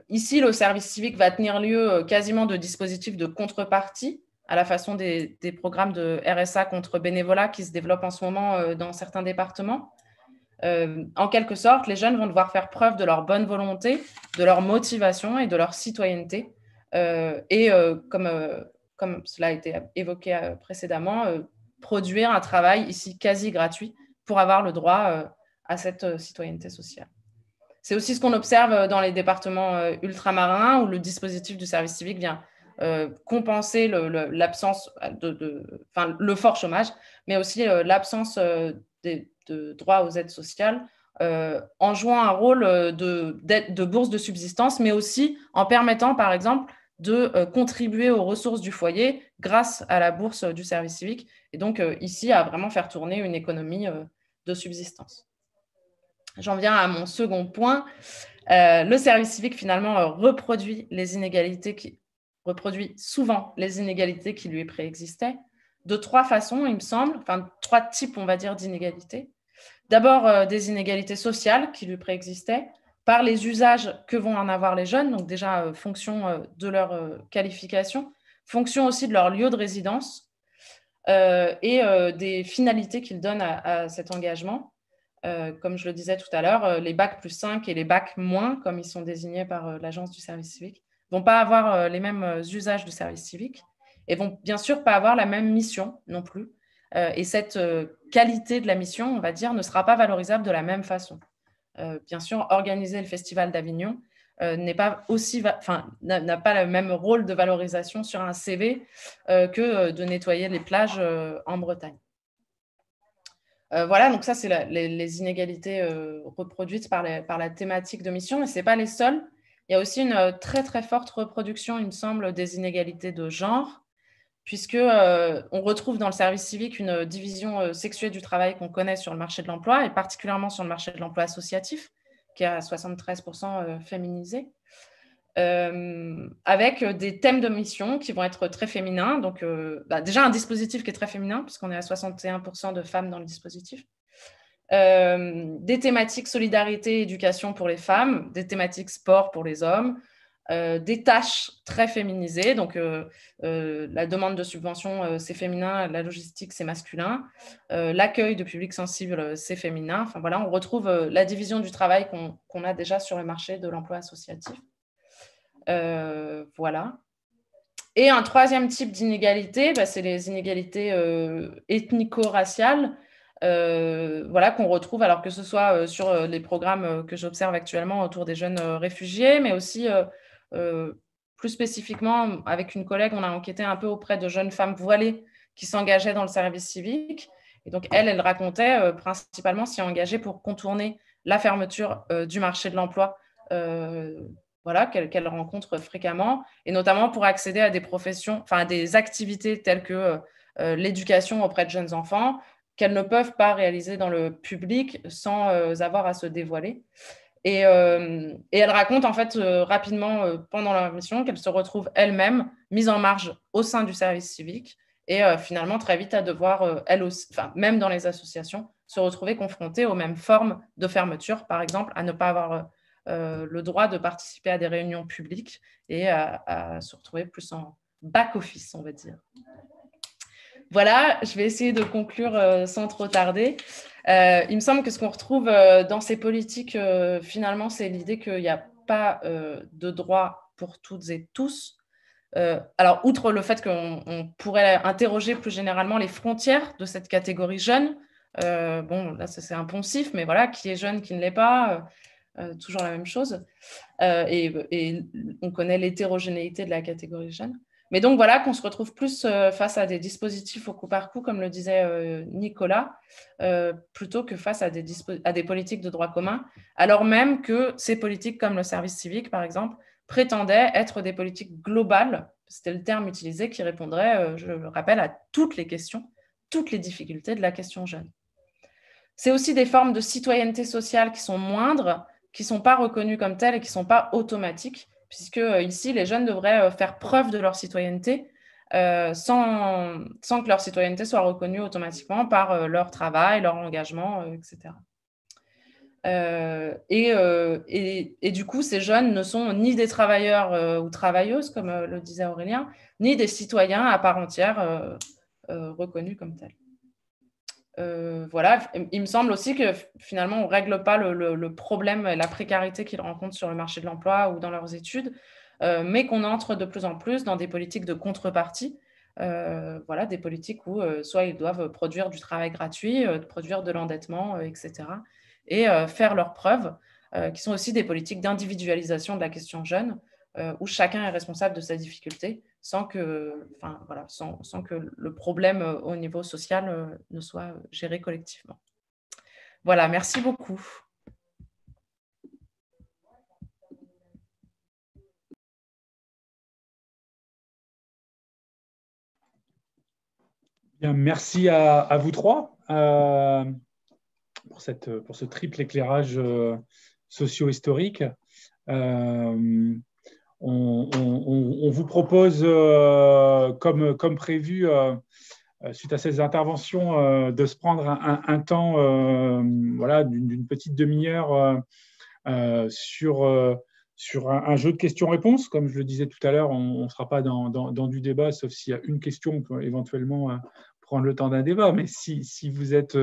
[SPEAKER 3] Ici, le service civique va tenir lieu quasiment de dispositifs de contrepartie, à la façon des programmes de RSA contre bénévolat qui se développent en ce moment dans certains départements. En quelque sorte, les jeunes vont devoir faire preuve de leur bonne volonté, de leur motivation et de leur citoyenneté. Comme cela a été évoqué précédemment, produire un travail ici quasi gratuit pour avoir le droit à cette citoyenneté sociale. C'est aussi ce qu'on observe dans les départements ultramarins où le dispositif du service civique vient compenser l'absence le fort chômage, mais aussi l'absence de droit aux aides sociales, en jouant un rôle de bourse de subsistance, mais aussi en permettant, par exemple, de contribuer aux ressources du foyer grâce à la bourse du service civique, et donc ici à vraiment faire tourner une économie de subsistance. j'en viens à mon second point. Le service civique, finalement, reproduit souvent les inégalités qui lui préexistaient, de 3 façons, il me semble, enfin 3 types, on va dire, d'inégalités. D'abord, des inégalités sociales qui lui préexistaient, par les usages que vont en avoir les jeunes, donc déjà fonction de leur qualification, fonction aussi de leur lieu de résidence et des finalités qu'ils donnent à cet engagement. Comme je le disais tout à l'heure, les bacs plus 5 et les bacs moins, comme ils sont désignés par l'agence du service civique, ne vont pas avoir les mêmes usages du service civique et vont bien sûr pas avoir la même mission non plus. Et cette qualité de la mission, on va dire, ne sera pas valorisable de la même façon. Bien sûr, organiser le Festival d'Avignon n'a pas le même rôle de valorisation sur un CV que de nettoyer les plages en Bretagne. Voilà, donc ça, c'est les inégalités reproduites par la thématique de mission, mais ce n'est pas les seules. Il y a aussi une très, très forte reproduction, il me semble, des inégalités de genre, puisqu'on retrouve dans le service civique une division sexuée du travail qu'on connaît sur le marché de l'emploi, et particulièrement sur le marché de l'emploi associatif, qui est à 73% féminisé, avec des thèmes de mission qui vont être très féminins. Donc, déjà, un dispositif qui est très féminin, puisqu'on est à 61% de femmes dans le dispositif. Des thématiques solidarité, éducation pour les femmes, des thématiques sport pour les hommes, des tâches très féminisées. Donc, la demande de subvention, c'est féminin, la logistique, c'est masculin, l'accueil de publics sensibles, c'est féminin. Enfin, voilà, on retrouve la division du travail qu'on a déjà sur le marché de l'emploi associatif. Voilà. Et un troisième type d'inégalité, c'est les inégalités ethnico-raciales, voilà, qu'on retrouve, alors que ce soit sur les programmes que j'observe actuellement autour des jeunes réfugiés, mais aussi plus spécifiquement, avec une collègue, on a enquêté un peu auprès de jeunes femmes voilées qui s'engageaient dans le service civique. Et donc, elle racontait principalement s'y engager pour contourner la fermeture du marché de l'emploi voilà, qu'elle rencontre fréquemment, et notamment pour accéder à des professions, enfin à des activités telles que l'éducation auprès de jeunes enfants, qu'elles ne peuvent pas réaliser dans le public sans avoir à se dévoiler. Et elle raconte en fait rapidement pendant leur mission qu'elle se retrouve elle-même mise en marge au sein du service civique et finalement très vite à devoir, elle aussi, enfin, même dans les associations, se retrouver confrontée aux mêmes formes de fermeture, par exemple, à ne pas avoir le droit de participer à des réunions publiques et à se retrouver plus en back-office, on va dire. Voilà, je vais essayer de conclure sans trop tarder. Il me semble que ce qu'on retrouve dans ces politiques, finalement, c'est l'idée qu'il n'y a pas de droit pour toutes et tous. Alors, outre le fait qu'on pourrait interroger plus généralement les frontières de cette catégorie jeune, bon, là, c'est un poncif, mais voilà, qui est jeune, qui ne l'est pas, toujours la même chose. Et on connaît l'hétérogénéité de la catégorie jeune. Mais donc, voilà, qu'on se retrouve plus face à des dispositifs au coup par coup, comme le disait Nicolas, plutôt que face à des politiques de droit commun, alors même que ces politiques, comme le service civique, par exemple, prétendaient être des politiques globales, c'était le terme utilisé, qui répondrait, je le rappelle, à toutes les questions, toutes les difficultés de la question jeune. C'est aussi des formes de citoyenneté sociale qui sont moindres, qui ne sont pas reconnues comme telles et qui ne sont pas automatiques, puisque ici, les jeunes devraient faire preuve de leur citoyenneté sans que leur citoyenneté soit reconnue automatiquement par leur travail, leur engagement, etc. Et du coup, ces jeunes ne sont ni des travailleurs ou travailleuses, comme le disait Aurélien, ni des citoyens à part entière reconnus comme tels. Voilà, il me semble aussi que finalement, on ne règle pas le problème, la précarité qu'ils rencontrent sur le marché de l'emploi ou dans leurs études, mais qu'on entre de plus en plus dans des politiques de contrepartie, voilà, des politiques où soit ils doivent produire du travail gratuit, produire de l'endettement, etc., et faire leurs preuves, qui sont aussi des politiques d'individualisation de la question jeune, où chacun est responsable de sa difficulté, sans que le problème au niveau social ne soit géré collectivement. Voilà, merci beaucoup.
[SPEAKER 4] Bien, merci à vous trois. pour ce triple éclairage socio-historique. On vous propose, comme prévu, suite à ces interventions, de se prendre un temps voilà, d'une petite demi-heure sur un jeu de questions-réponses. Comme je le disais tout à l'heure, on ne sera pas dans du débat, sauf s'il y a une question, on peut éventuellement prendre le temps d'un débat. Mais si vous êtes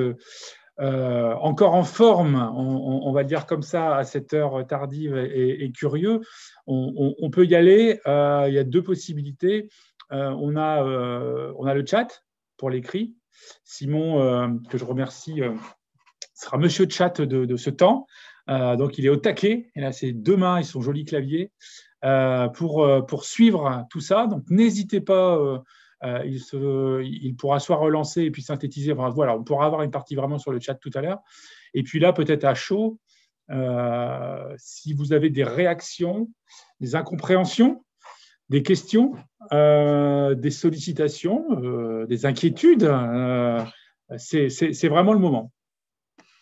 [SPEAKER 4] encore en forme, on va dire comme ça, à cette heure tardive et curieux, on peut y aller. Il y a deux possibilités. On a le chat pour l'écrit. Simon, que je remercie, sera monsieur chat de ce temps. Donc, il est au taquet. Et là, c'est deux mains et son joli clavier pour suivre tout ça. Donc, n'hésitez pas. Il pourra soit relancer et puis synthétiser. Enfin, voilà, on pourra avoir une partie vraiment sur le chat tout à l'heure. Et puis là, peut-être à chaud, si vous avez des réactions, des incompréhensions, des questions, des sollicitations, des inquiétudes, c'est vraiment le moment.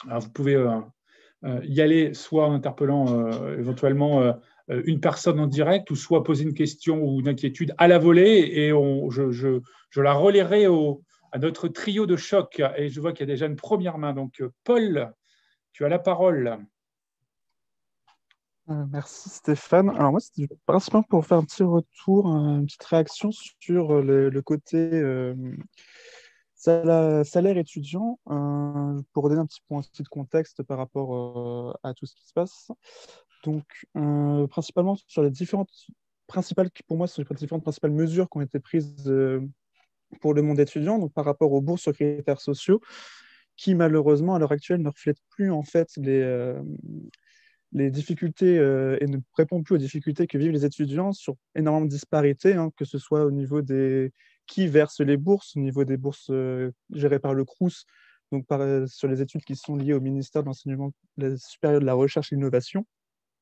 [SPEAKER 4] Alors, vous pouvez y aller soit en interpellant éventuellement une personne en direct, ou soit poser une question ou une inquiétude à la volée, et je la relayerai à notre trio de choc. Et je vois qu'il y a déjà une première main. Donc, Paul, tu as la parole.
[SPEAKER 5] Merci Stéphane. Alors moi, c'était principalement pour faire un petit retour, une petite réaction sur le côté salaire étudiant, pour donner un petit peu aussi de contexte par rapport à tout ce qui se passe. Donc, principalement sur les différentes principales, qui pour moi sont les différentes principales mesures qui ont été prises pour le monde étudiant, donc par rapport aux bourses sur critères sociaux, qui malheureusement à l'heure actuelle ne reflètent plus en fait les difficultés et ne répondent plus aux difficultés que vivent les étudiants sur énormément de disparités, hein, que ce soit au niveau des qui verse les bourses, au niveau des bourses gérées par le Crous, donc sur les études qui sont liées au ministère de l'Enseignement supérieur, de la Recherche et de l'Innovation,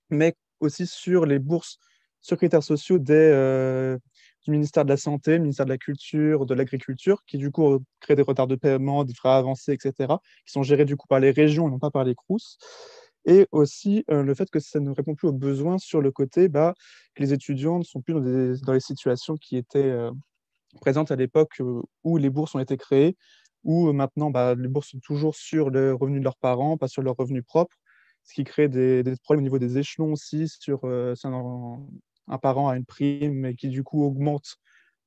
[SPEAKER 5] mais aussi sur les bourses sur critères sociaux du ministère de la Santé, ministère de la Culture, de l'Agriculture, qui du coup créent des retards de paiement, des frais avancés, etc., qui sont gérés du coup par les régions et non pas par les Crous. Et aussi le fait que ça ne répond plus aux besoins sur le côté que les étudiants ne sont plus dans les situations qui étaient présentes à l'époque où les bourses ont été créées, où maintenant les bourses sont toujours sur le revenu de leurs parents, pas sur leurs revenus propres, ce qui crée des problèmes au niveau des échelons aussi, si un parent a une prime et qui du coup augmente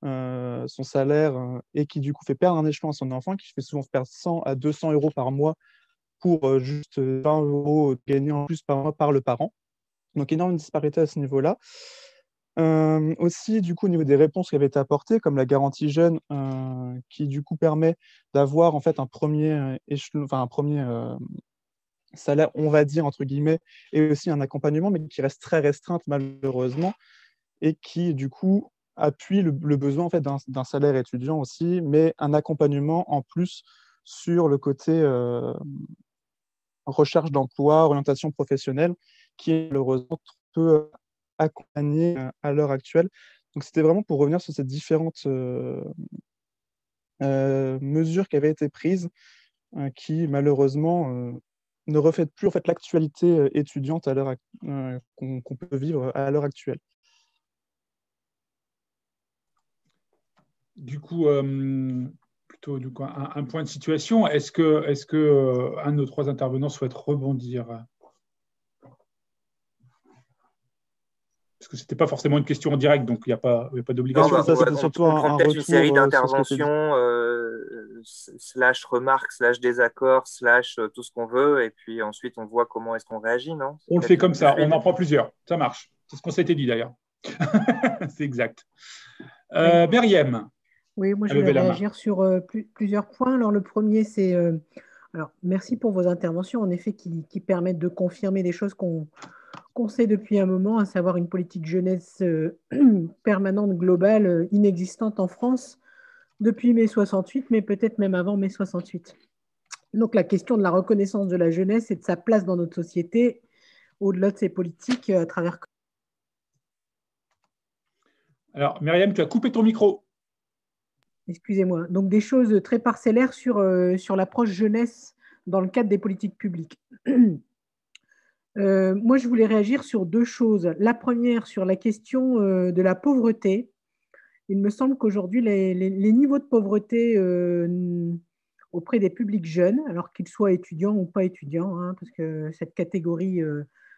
[SPEAKER 5] son salaire et qui du coup fait perdre un échelon à son enfant, qui fait souvent perdre 100 à 200 euros par mois pour juste 20 euros gagnés en plus par mois par le parent. Donc, énorme disparité à ce niveau-là. Aussi, du coup, au niveau des réponses qui avaient été apportées, comme la garantie jeune, qui du coup permet d'avoir en fait un premier échelon, enfin un premier salaire, on va dire, entre guillemets, et aussi un accompagnement, mais qui reste très restreinte malheureusement, et qui du coup appuie le besoin en fait d'un salaire étudiant aussi, mais un accompagnement en plus sur le côté recherche d'emploi, orientation professionnelle, qui est malheureusement peu accompagnée à l'heure actuelle. Donc, c'était vraiment pour revenir sur ces différentes mesures qui avaient été prises, qui malheureusement ne reflètent plus en fait, l'actualité étudiante qu'on peut vivre à l'heure actuelle.
[SPEAKER 4] Du coup, plutôt un point de situation. Est-ce que un de nos trois intervenants souhaite rebondir? Parce que ce n'était pas forcément une question en direct, donc il n'y a pas d'obligation.
[SPEAKER 5] C'était surtout
[SPEAKER 1] on prend peut-être une série
[SPEAKER 5] d'interventions
[SPEAKER 1] slash remarques, slash désaccords, slash tout ce qu'on veut, et puis ensuite on voit comment est-ce qu'on réagit, non?
[SPEAKER 4] On le fait comme ça, on en prend plusieurs, ça marche. C'est ce qu'on s'était dit d'ailleurs. C'est exact. Myriam.
[SPEAKER 6] Oui, moi je voulais réagir sur plusieurs points. Alors le premier, c'est alors merci pour vos interventions, en effet, qui permettent de confirmer des choses qu'on sait depuis un moment, à savoir une politique jeunesse permanente, globale, inexistante en France depuis mai 68, mais peut-être même avant mai 68. Donc la question de la reconnaissance de la jeunesse et de sa place dans notre société, au-delà de ses politiques, à travers...
[SPEAKER 4] Alors Myriam, tu as coupé ton micro.
[SPEAKER 6] Excusez-moi. Donc des choses très parcellaires sur l'approche jeunesse dans le cadre des politiques publiques. Moi, je voulais réagir sur deux choses. La première, sur la question de la pauvreté. Il me semble qu'aujourd'hui, les niveaux de pauvreté auprès des publics jeunes, alors qu'ils soient étudiants ou pas étudiants, hein, parce que cette catégorie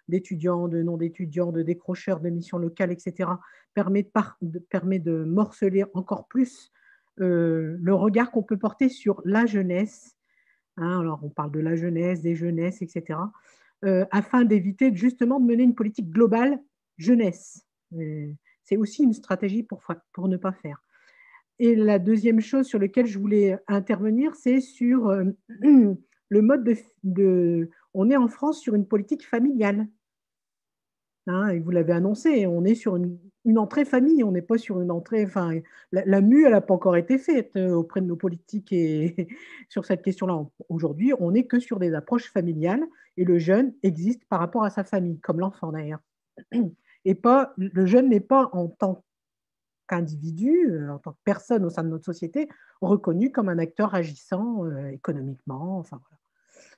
[SPEAKER 6] d'étudiants, de non-d'étudiants, de décrocheurs de missions locales, etc., permet de morceler encore plus le regard qu'on peut porter sur la jeunesse. Hein, alors, on parle de la jeunesse, des jeunesses, etc., afin d'éviter justement de mener une politique globale jeunesse. C'est aussi une stratégie pour ne pas faire. Et la deuxième chose sur laquelle je voulais intervenir, c'est sur le mode on est en France sur une politique familiale. Hein, et vous l'avez annoncé, on est sur une entrée famille, on n'est pas sur une entrée… Enfin, la mue, elle n'a pas encore été faite auprès de nos politiques et sur cette question-là. Aujourd'hui, on n'est que sur des approches familiales et le jeune existe par rapport à sa famille, comme l'enfant d'ailleurs. Et pas, le jeune n'est pas en tant qu'individu, en tant que personne au sein de notre société, reconnu comme un acteur agissant économiquement. Enfin, voilà.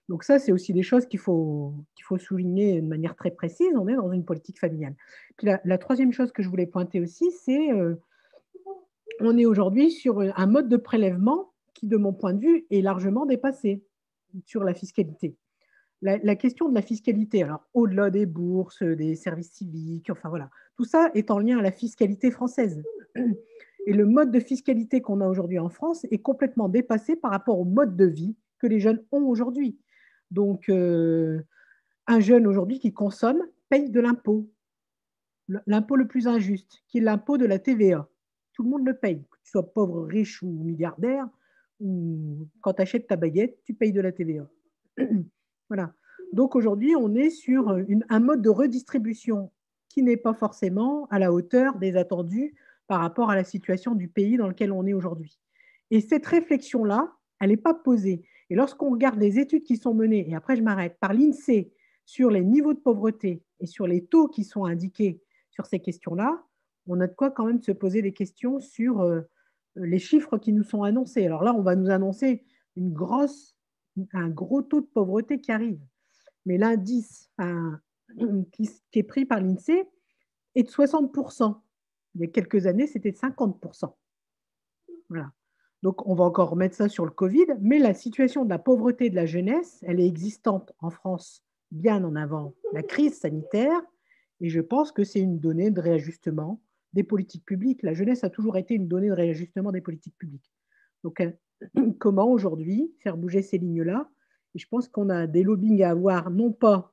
[SPEAKER 6] Donc ça, c'est aussi des choses qu'il faut souligner de manière très précise. On est dans une politique familiale. Puis la troisième chose que je voulais pointer aussi, c'est on est aujourd'hui sur un mode de prélèvement qui, de mon point de vue, est largement dépassé sur la fiscalité. La question de la fiscalité, alors au-delà des bourses, des services civiques, enfin voilà, tout ça est en lien à la fiscalité française. Et le mode de fiscalité qu'on a aujourd'hui en France est complètement dépassé par rapport au mode de vie que les jeunes ont aujourd'hui. Donc, un jeune aujourd'hui qui consomme paye de l'impôt. L'impôt le plus injuste, qui est l'impôt de la TVA. Tout le monde le paye, que tu sois pauvre, riche ou milliardaire, ou quand tu achètes ta baguette, tu payes de la TVA. Voilà. Donc aujourd'hui, on est sur un mode de redistribution qui n'est pas forcément à la hauteur des attendus par rapport à la situation du pays dans lequel on est aujourd'hui. Et cette réflexion-là, elle n'est pas posée. Et lorsqu'on regarde les études qui sont menées, et après je m'arrête, par l'INSEE sur les niveaux de pauvreté et sur les taux qui sont indiqués sur ces questions-là, on a de quoi quand même se poser des questions sur les chiffres qui nous sont annoncés. Alors là, on va nous annoncer un gros taux de pauvreté qui arrive. Mais l'indice qui est pris par l'INSEE est de 60%. Il y a quelques années, c'était de 50%. Voilà. Donc, on va encore remettre ça sur le Covid, mais la situation de la pauvreté de la jeunesse, elle est existante en France bien en avant la crise sanitaire, et je pense que c'est une donnée de réajustement des politiques publiques. La jeunesse a toujours été une donnée de réajustement des politiques publiques. Donc, comment aujourd'hui faire bouger ces lignes-là? Et je pense qu'on a des lobbying à avoir, non pas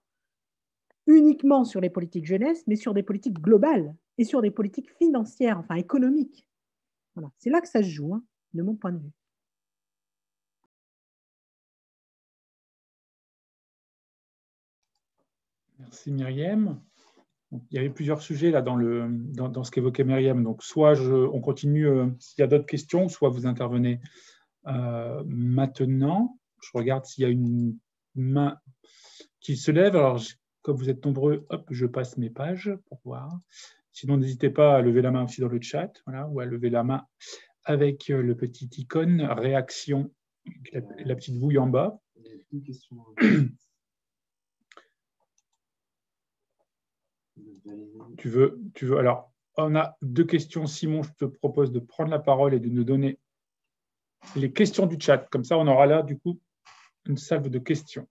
[SPEAKER 6] uniquement sur les politiques jeunesse, mais sur des politiques globales et sur des politiques financières, enfin économiques. Voilà. C'est là que ça se joue, hein, de mon point de vue.
[SPEAKER 4] Merci Myriam. Donc, il y avait plusieurs sujets là dans ce qu'évoquait Myriam. Donc, soit on continue s'il y a d'autres questions, soit vous intervenez maintenant. Je regarde s'il y a une main qui se lève. Alors, comme vous êtes nombreux, hop, je passe mes pages pour voir. Sinon, n'hésitez pas à lever la main aussi dans le chat, voilà, ou à lever la main avec le petit icône réaction, la petite bouille en bas.
[SPEAKER 7] Une question.
[SPEAKER 4] Tu veux. Alors, on a deux questions. Simon, je te propose de prendre la parole et de nous donner les questions du chat. Comme ça, on aura là, du coup, une salve de questions.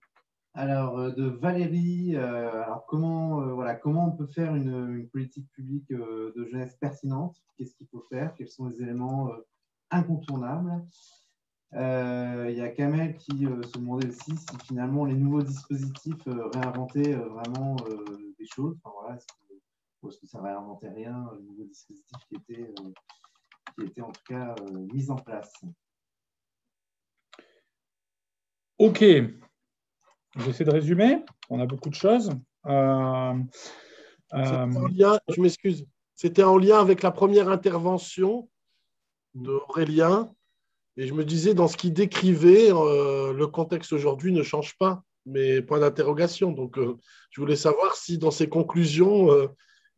[SPEAKER 7] Alors, de Valérie, alors comment on peut faire une politique publique de jeunesse pertinente? Qu'est-ce qu'il faut faire? Quels sont les éléments incontournables? Il y a Kamel qui se demandait aussi si finalement les nouveaux dispositifs réinventaient vraiment des choses. Enfin, voilà, est-ce que ça réinventait rien, les nouveaux dispositifs qui étaient en tout cas mis en place?
[SPEAKER 4] Ok. J'essaie de résumer. On a beaucoup de choses.
[SPEAKER 8] Je m'excuse. C'était en lien avec la première intervention d'Aurélien. Et je me disais, dans ce qu'il décrivait, le contexte aujourd'hui ne change pas, mais point d'interrogation. Donc, je voulais savoir si dans ses conclusions,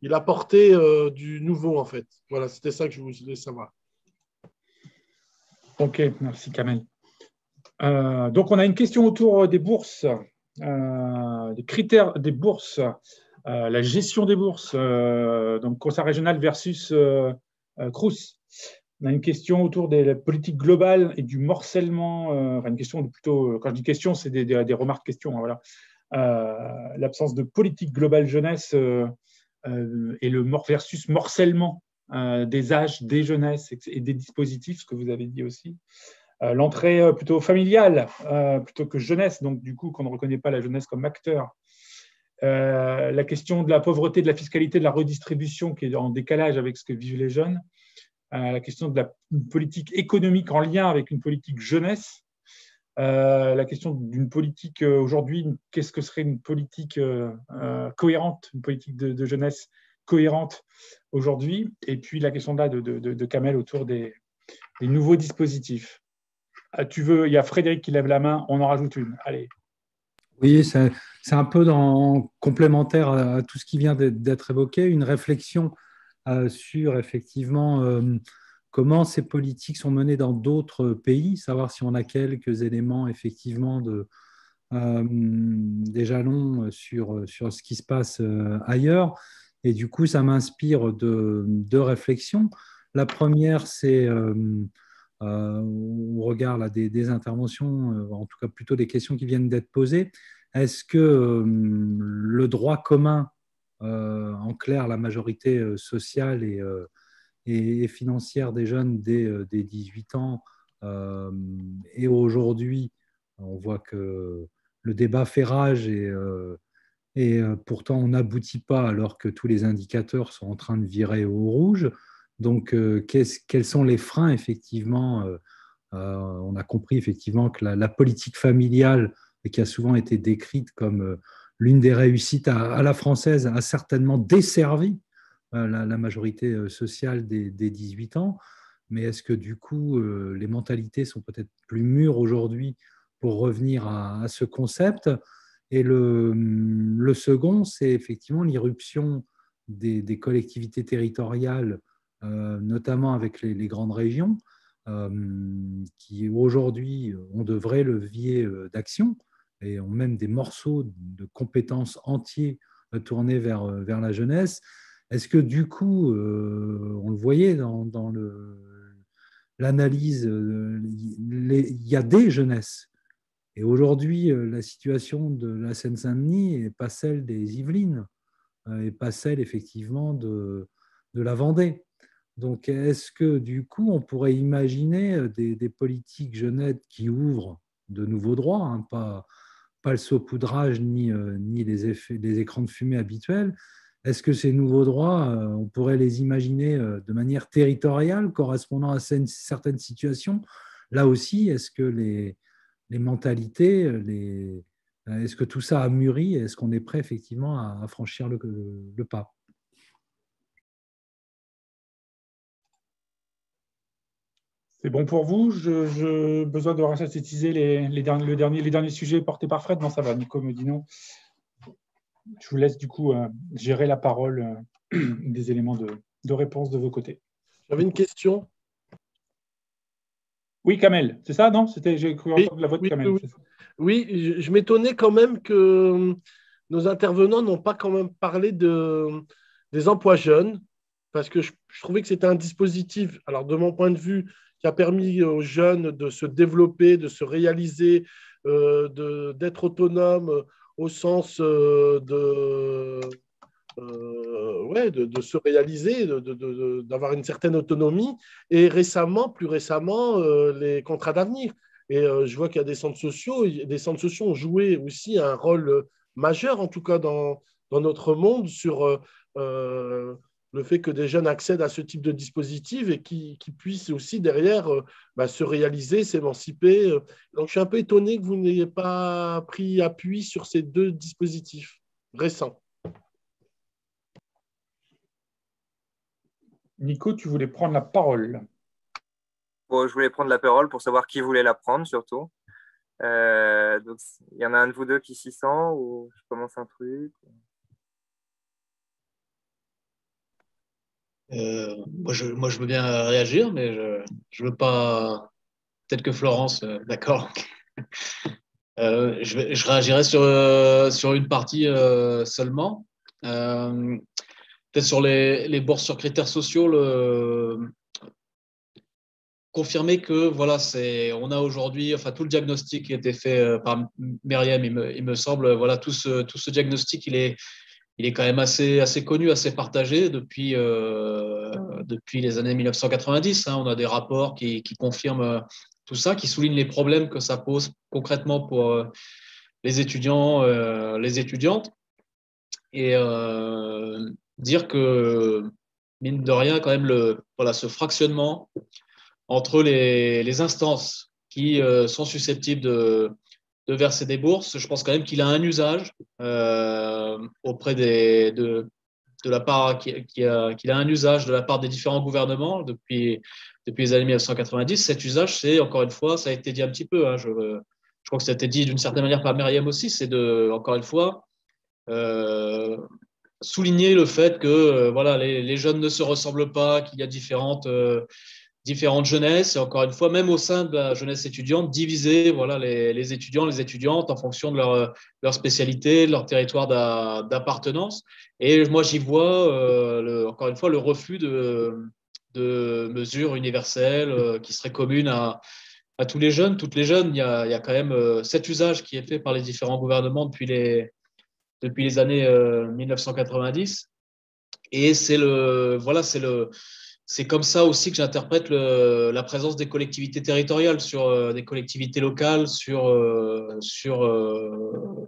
[SPEAKER 8] il apportait du nouveau, en fait. Voilà, c'était ça que je voulais savoir.
[SPEAKER 4] Ok, merci Kamel. Donc, on a une question autour des bourses, des critères des bourses, la gestion des bourses, donc Conseil régional versus Crous. On a une question autour des politiques globales et du morcellement. Enfin, une question plutôt, quand je dis question, c'est des remarques questions. Hein, voilà. L'absence de politique globale jeunesse et le versus morcellement des âges, des jeunesses et des dispositifs, ce que vous avez dit aussi. L'entrée plutôt familiale plutôt que jeunesse, donc du coup qu'on ne reconnaît pas la jeunesse comme acteur. La question de la pauvreté, de la fiscalité, de la redistribution qui est en décalage avec ce que vivent les jeunes. La question de la politique économique en lien avec une politique jeunesse. La question d'une politique aujourd'hui, qu'est-ce que serait une politique cohérente, une politique de jeunesse cohérente aujourd'hui. Et puis la question là de Kamel autour des nouveaux dispositifs. Il y a Frédéric qui lève la main, on en rajoute une. Allez.
[SPEAKER 9] Oui, c'est un peu complémentaire à tout ce qui vient d'être évoqué, une réflexion sur effectivement comment ces politiques sont menées dans d'autres pays, savoir si on a quelques éléments effectivement des jalons sur ce qui se passe ailleurs. Et du coup, ça m'inspire deux réflexions. La première, c'est au regard là, des interventions, en tout cas plutôt des questions qui viennent d'être posées, est-ce que le droit commun, en clair la majorité sociale et financière des jeunes dès 18 ans, et aujourd'hui, on voit que le débat fait rage et pourtant on n'aboutit pas alors que tous les indicateurs sont en train de virer au rouge. Donc, quels sont les freins, effectivement on a compris, effectivement, que la politique familiale, qui a souvent été décrite comme l'une des réussites à la française, a certainement desservi la majorité sociale des 18 ans. Mais est-ce que, du coup, les mentalités sont peut-être plus mûres aujourd'hui pour revenir à ce concept? Et le second, c'est effectivement l'irruption des collectivités territoriales, notamment avec les grandes régions, qui aujourd'hui ont de vrais leviers d'action et ont même des morceaux de compétences entiers tournés vers la jeunesse. Est-ce que du coup, on le voyait dans l'analyse, il y a des jeunesses. Et aujourd'hui, la situation de la Seine-Saint-Denis n'est pas celle des Yvelines, et pas celle effectivement de la Vendée. Donc, est-ce que du coup, on pourrait imaginer des politiques jeunesse qui ouvrent de nouveaux droits, hein, pas le saupoudrage ni les écrans de fumée habituels? Est-ce que ces nouveaux droits, on pourrait les imaginer de manière territoriale, correspondant à certaines situations? Là aussi, est-ce que les mentalités, est-ce que tout ça a mûri? Est-ce qu'on est prêt effectivement à franchir le pas?
[SPEAKER 4] C'est bon pour vous? J'ai besoin de synthétiser les derniers sujets portés par Fred? Non, ça va. Nico me dit non. Je vous laisse du coup gérer la parole des éléments de réponse de vos côtés.
[SPEAKER 8] J'avais une question.
[SPEAKER 4] Oui, Kamel, c'est ça, non? J'ai cru entendre la voix de Kamel.
[SPEAKER 8] Oui, je m'étonnais quand même que nos intervenants n'ont pas quand même parlé des emplois jeunes, parce que je trouvais que c'était un dispositif, alors de mon point de vue, qui a permis aux jeunes de se développer, de se réaliser, d'être autonomes au sens de se réaliser, d'avoir une certaine autonomie, et plus récemment, les contrats d'avenir. Et je vois qu'il y a des centres sociaux. Des centres sociaux ont joué aussi un rôle majeur, en tout cas dans notre monde, sur le fait que des jeunes accèdent à ce type de dispositif et qui puissent aussi derrière se réaliser, s'émanciper. Donc, je suis un peu étonné que vous n'ayez pas pris appui sur ces deux dispositifs récents.
[SPEAKER 4] Nico, tu voulais prendre la parole.
[SPEAKER 1] Bon, je voulais prendre la parole pour savoir qui voulait la prendre, surtout. Donc, il y en a un de vous deux qui s'y sent ou je commence un truc?
[SPEAKER 2] Moi, je veux bien réagir, mais je veux pas. Peut-être que Florence, d'accord. Je réagirai sur une partie seulement. Peut-être sur les bourses sur critères sociaux, confirmer que voilà, on a aujourd'hui, enfin tout le diagnostic qui a été fait par Myriam, il me semble, voilà, tout ce diagnostic, il est quand même assez connu, assez partagé depuis les années 1990. Hein. On a des rapports qui confirment tout ça, qui soulignent les problèmes que ça pose concrètement pour les étudiants, les étudiantes, et dire que, mine de rien, quand même, ce fractionnement entre les instances qui sont susceptibles de verser des bourses, je pense quand même qu'il a un usage auprès de la part qu'il a un usage de la part des différents gouvernements depuis les années 1990. Cet usage, c'est encore une fois, ça a été dit un petit peu, hein, je crois que ça a été dit d'une certaine manière par Myriam aussi, c'est encore une fois souligner le fait que voilà, les jeunes ne se ressemblent pas, qu'il y a différentes jeunesses, et encore une fois, même au sein de la jeunesse étudiante, diviser voilà, les étudiants, les étudiantes en fonction de leur spécialité, de leur territoire d'appartenance. Et moi, j'y vois, encore une fois, le refus de mesures universelles qui seraient communes à tous les jeunes, toutes les jeunes. Il y a quand même cet usage qui est fait par les différents gouvernements depuis les années 1990. Et c'est comme ça aussi que j'interprète la présence des collectivités territoriales, des collectivités locales,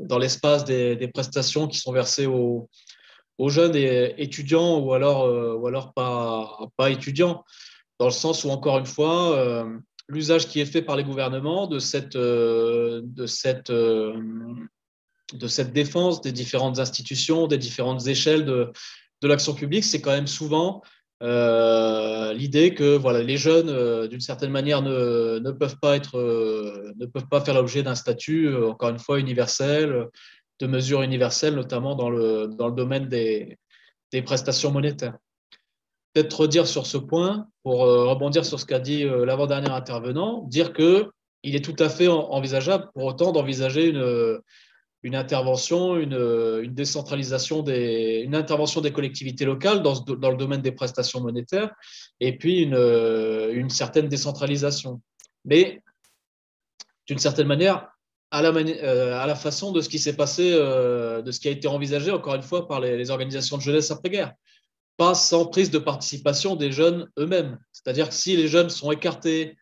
[SPEAKER 2] dans l'espace des prestations qui sont versées aux jeunes et étudiants ou alors pas étudiants, dans le sens où, encore une fois, l'usage qui est fait par les gouvernements de cette défense des différentes institutions, des différentes échelles de l'action publique, c'est quand même souvent l'idée que voilà, les jeunes, d'une certaine manière, ne peuvent pas faire l'objet d'un statut, encore une fois, universel, de mesures universelles, notamment dans le domaine des prestations monétaires. Peut-être redire sur ce point, pour rebondir sur ce qu'a dit l'avant-dernier intervenant, dire qu'il est tout à fait envisageable, pour autant, d'envisager une intervention, une décentralisation, une intervention des collectivités locales dans le domaine des prestations monétaires, et puis une certaine décentralisation. Mais d'une certaine manière, à la façon de ce qui s'est passé, de ce qui a été envisagé, encore une fois, par les organisations de jeunesse après-guerre. Pas sans prise de participation des jeunes eux-mêmes. C'est-à-dire que si les jeunes sont écartés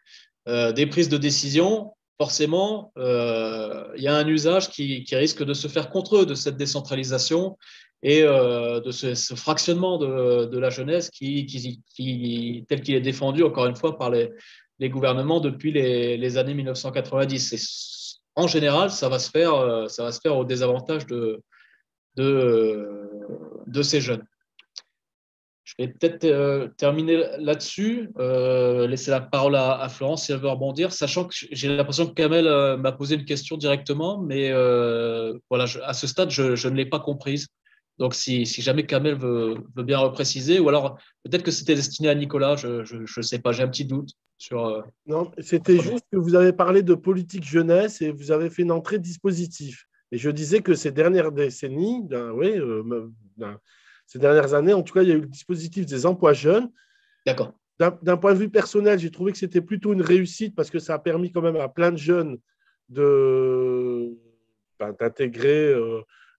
[SPEAKER 2] des prises de décision, forcément, il y a un usage qui risque de se faire contre eux de cette décentralisation et de ce fractionnement de la jeunesse tel qu'il est défendu, encore une fois, par les gouvernements depuis les années 1990. Et en général, ça va se faire au désavantage de ces jeunes. Je vais peut-être terminer là-dessus, laisser la parole à Florence si elle veut rebondir, sachant que j'ai l'impression que Kamel m'a posé une question directement, mais voilà, à ce stade, je ne l'ai pas comprise. Donc, si jamais Kamel veut bien repréciser, ou alors peut-être que c'était destiné à Nicolas, je ne sais pas, j'ai un petit doute sur…
[SPEAKER 8] Non, c'était juste que vous avez parlé de politique jeunesse et vous avez fait une entrée de dispositif. Et je disais que ces dernières décennies, ces dernières années, en tout cas, il y a eu le dispositif des emplois jeunes.
[SPEAKER 2] D'accord.
[SPEAKER 8] D'un point de vue personnel, j'ai trouvé que c'était plutôt une réussite parce que ça a permis quand même à plein de jeunes d'intégrer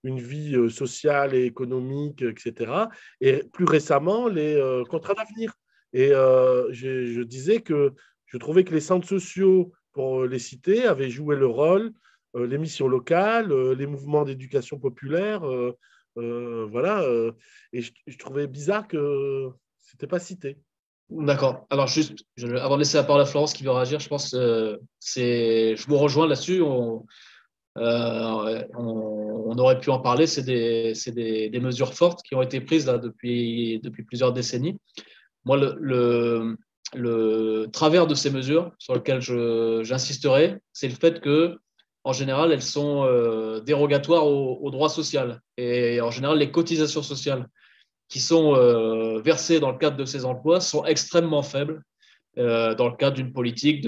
[SPEAKER 8] une vie sociale et économique, etc. Et plus récemment, les contrats d'avenir. Et je disais que je trouvais que les centres sociaux, pour les citer, avaient joué le rôle, les missions locales, les mouvements d'éducation populaire, voilà. Et je trouvais bizarre que ce n'était pas cité.
[SPEAKER 2] D'accord. Alors, juste, avant de laisser la parole à Florence qui veut réagir, je pense que je vous rejoins là-dessus. On aurait pu en parler. C'est des mesures fortes qui ont été prises là, depuis plusieurs décennies. Moi, le travers de ces mesures sur lequel j'insisterai, c'est le fait que, en général, elles sont dérogatoires au droit social. Et en général, les cotisations sociales qui sont versées dans le cadre de ces emplois sont extrêmement faibles dans le cadre d'une politique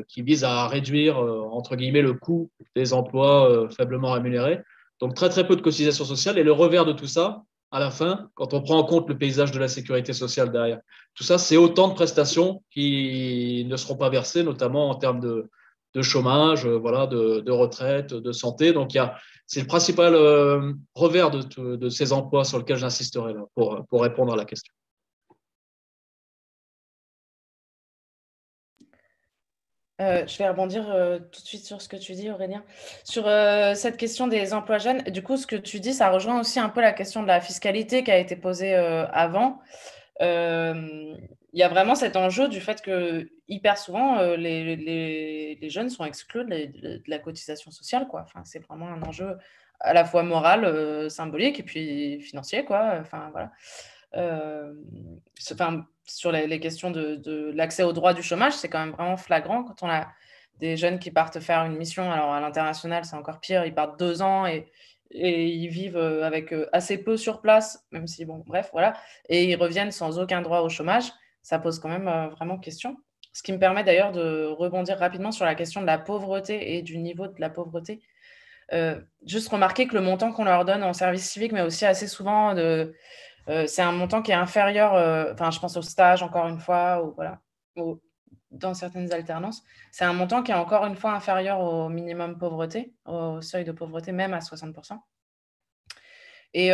[SPEAKER 2] qui vise à réduire, entre guillemets, le coût des emplois faiblement rémunérés. Donc, très, très peu de cotisations sociales. Et le revers de tout ça, à la fin, quand on prend en compte le paysage de la sécurité sociale derrière, tout ça, c'est autant de prestations qui ne seront pas versées, notamment en termes de chômage, voilà, de retraite, de santé. Donc, c'est le principal revers de ces emplois sur lequel j'insisterai là, pour répondre à la question.
[SPEAKER 3] Je vais rebondir tout de suite sur ce que tu dis, Aurélien. Sur cette question des emplois jeunes, du coup, ce que tu dis, ça rejoint aussi un peu la question de la fiscalité qui a été posée avant. Il y a vraiment cet enjeu du fait que hyper souvent, les jeunes sont exclus de la cotisation sociale, quoi. Enfin, c'est vraiment un enjeu à la fois moral, symbolique et puis financier, quoi. Enfin, voilà. Sur les questions de l'accès au droit du chômage, c'est quand même vraiment flagrant quand on a des jeunes qui partent faire une mission. Alors à l'international, c'est encore pire, ils partent 2 ans et ils vivent avec assez peu sur place, même si, bon, bref, voilà, et ils reviennent sans aucun droit au chômage. Ça pose quand même vraiment question. Ce qui me permet d'ailleurs de rebondir rapidement sur la question de la pauvreté et du niveau de la pauvreté. Juste remarquer que le montant qu'on leur donne en service civique, mais aussi assez souvent c'est un montant qui est inférieur, je pense au stage encore une fois, ou voilà, dans certaines alternances, c'est un montant qui est encore une fois inférieur au minimum pauvreté, au seuil de pauvreté, même à 60%. Et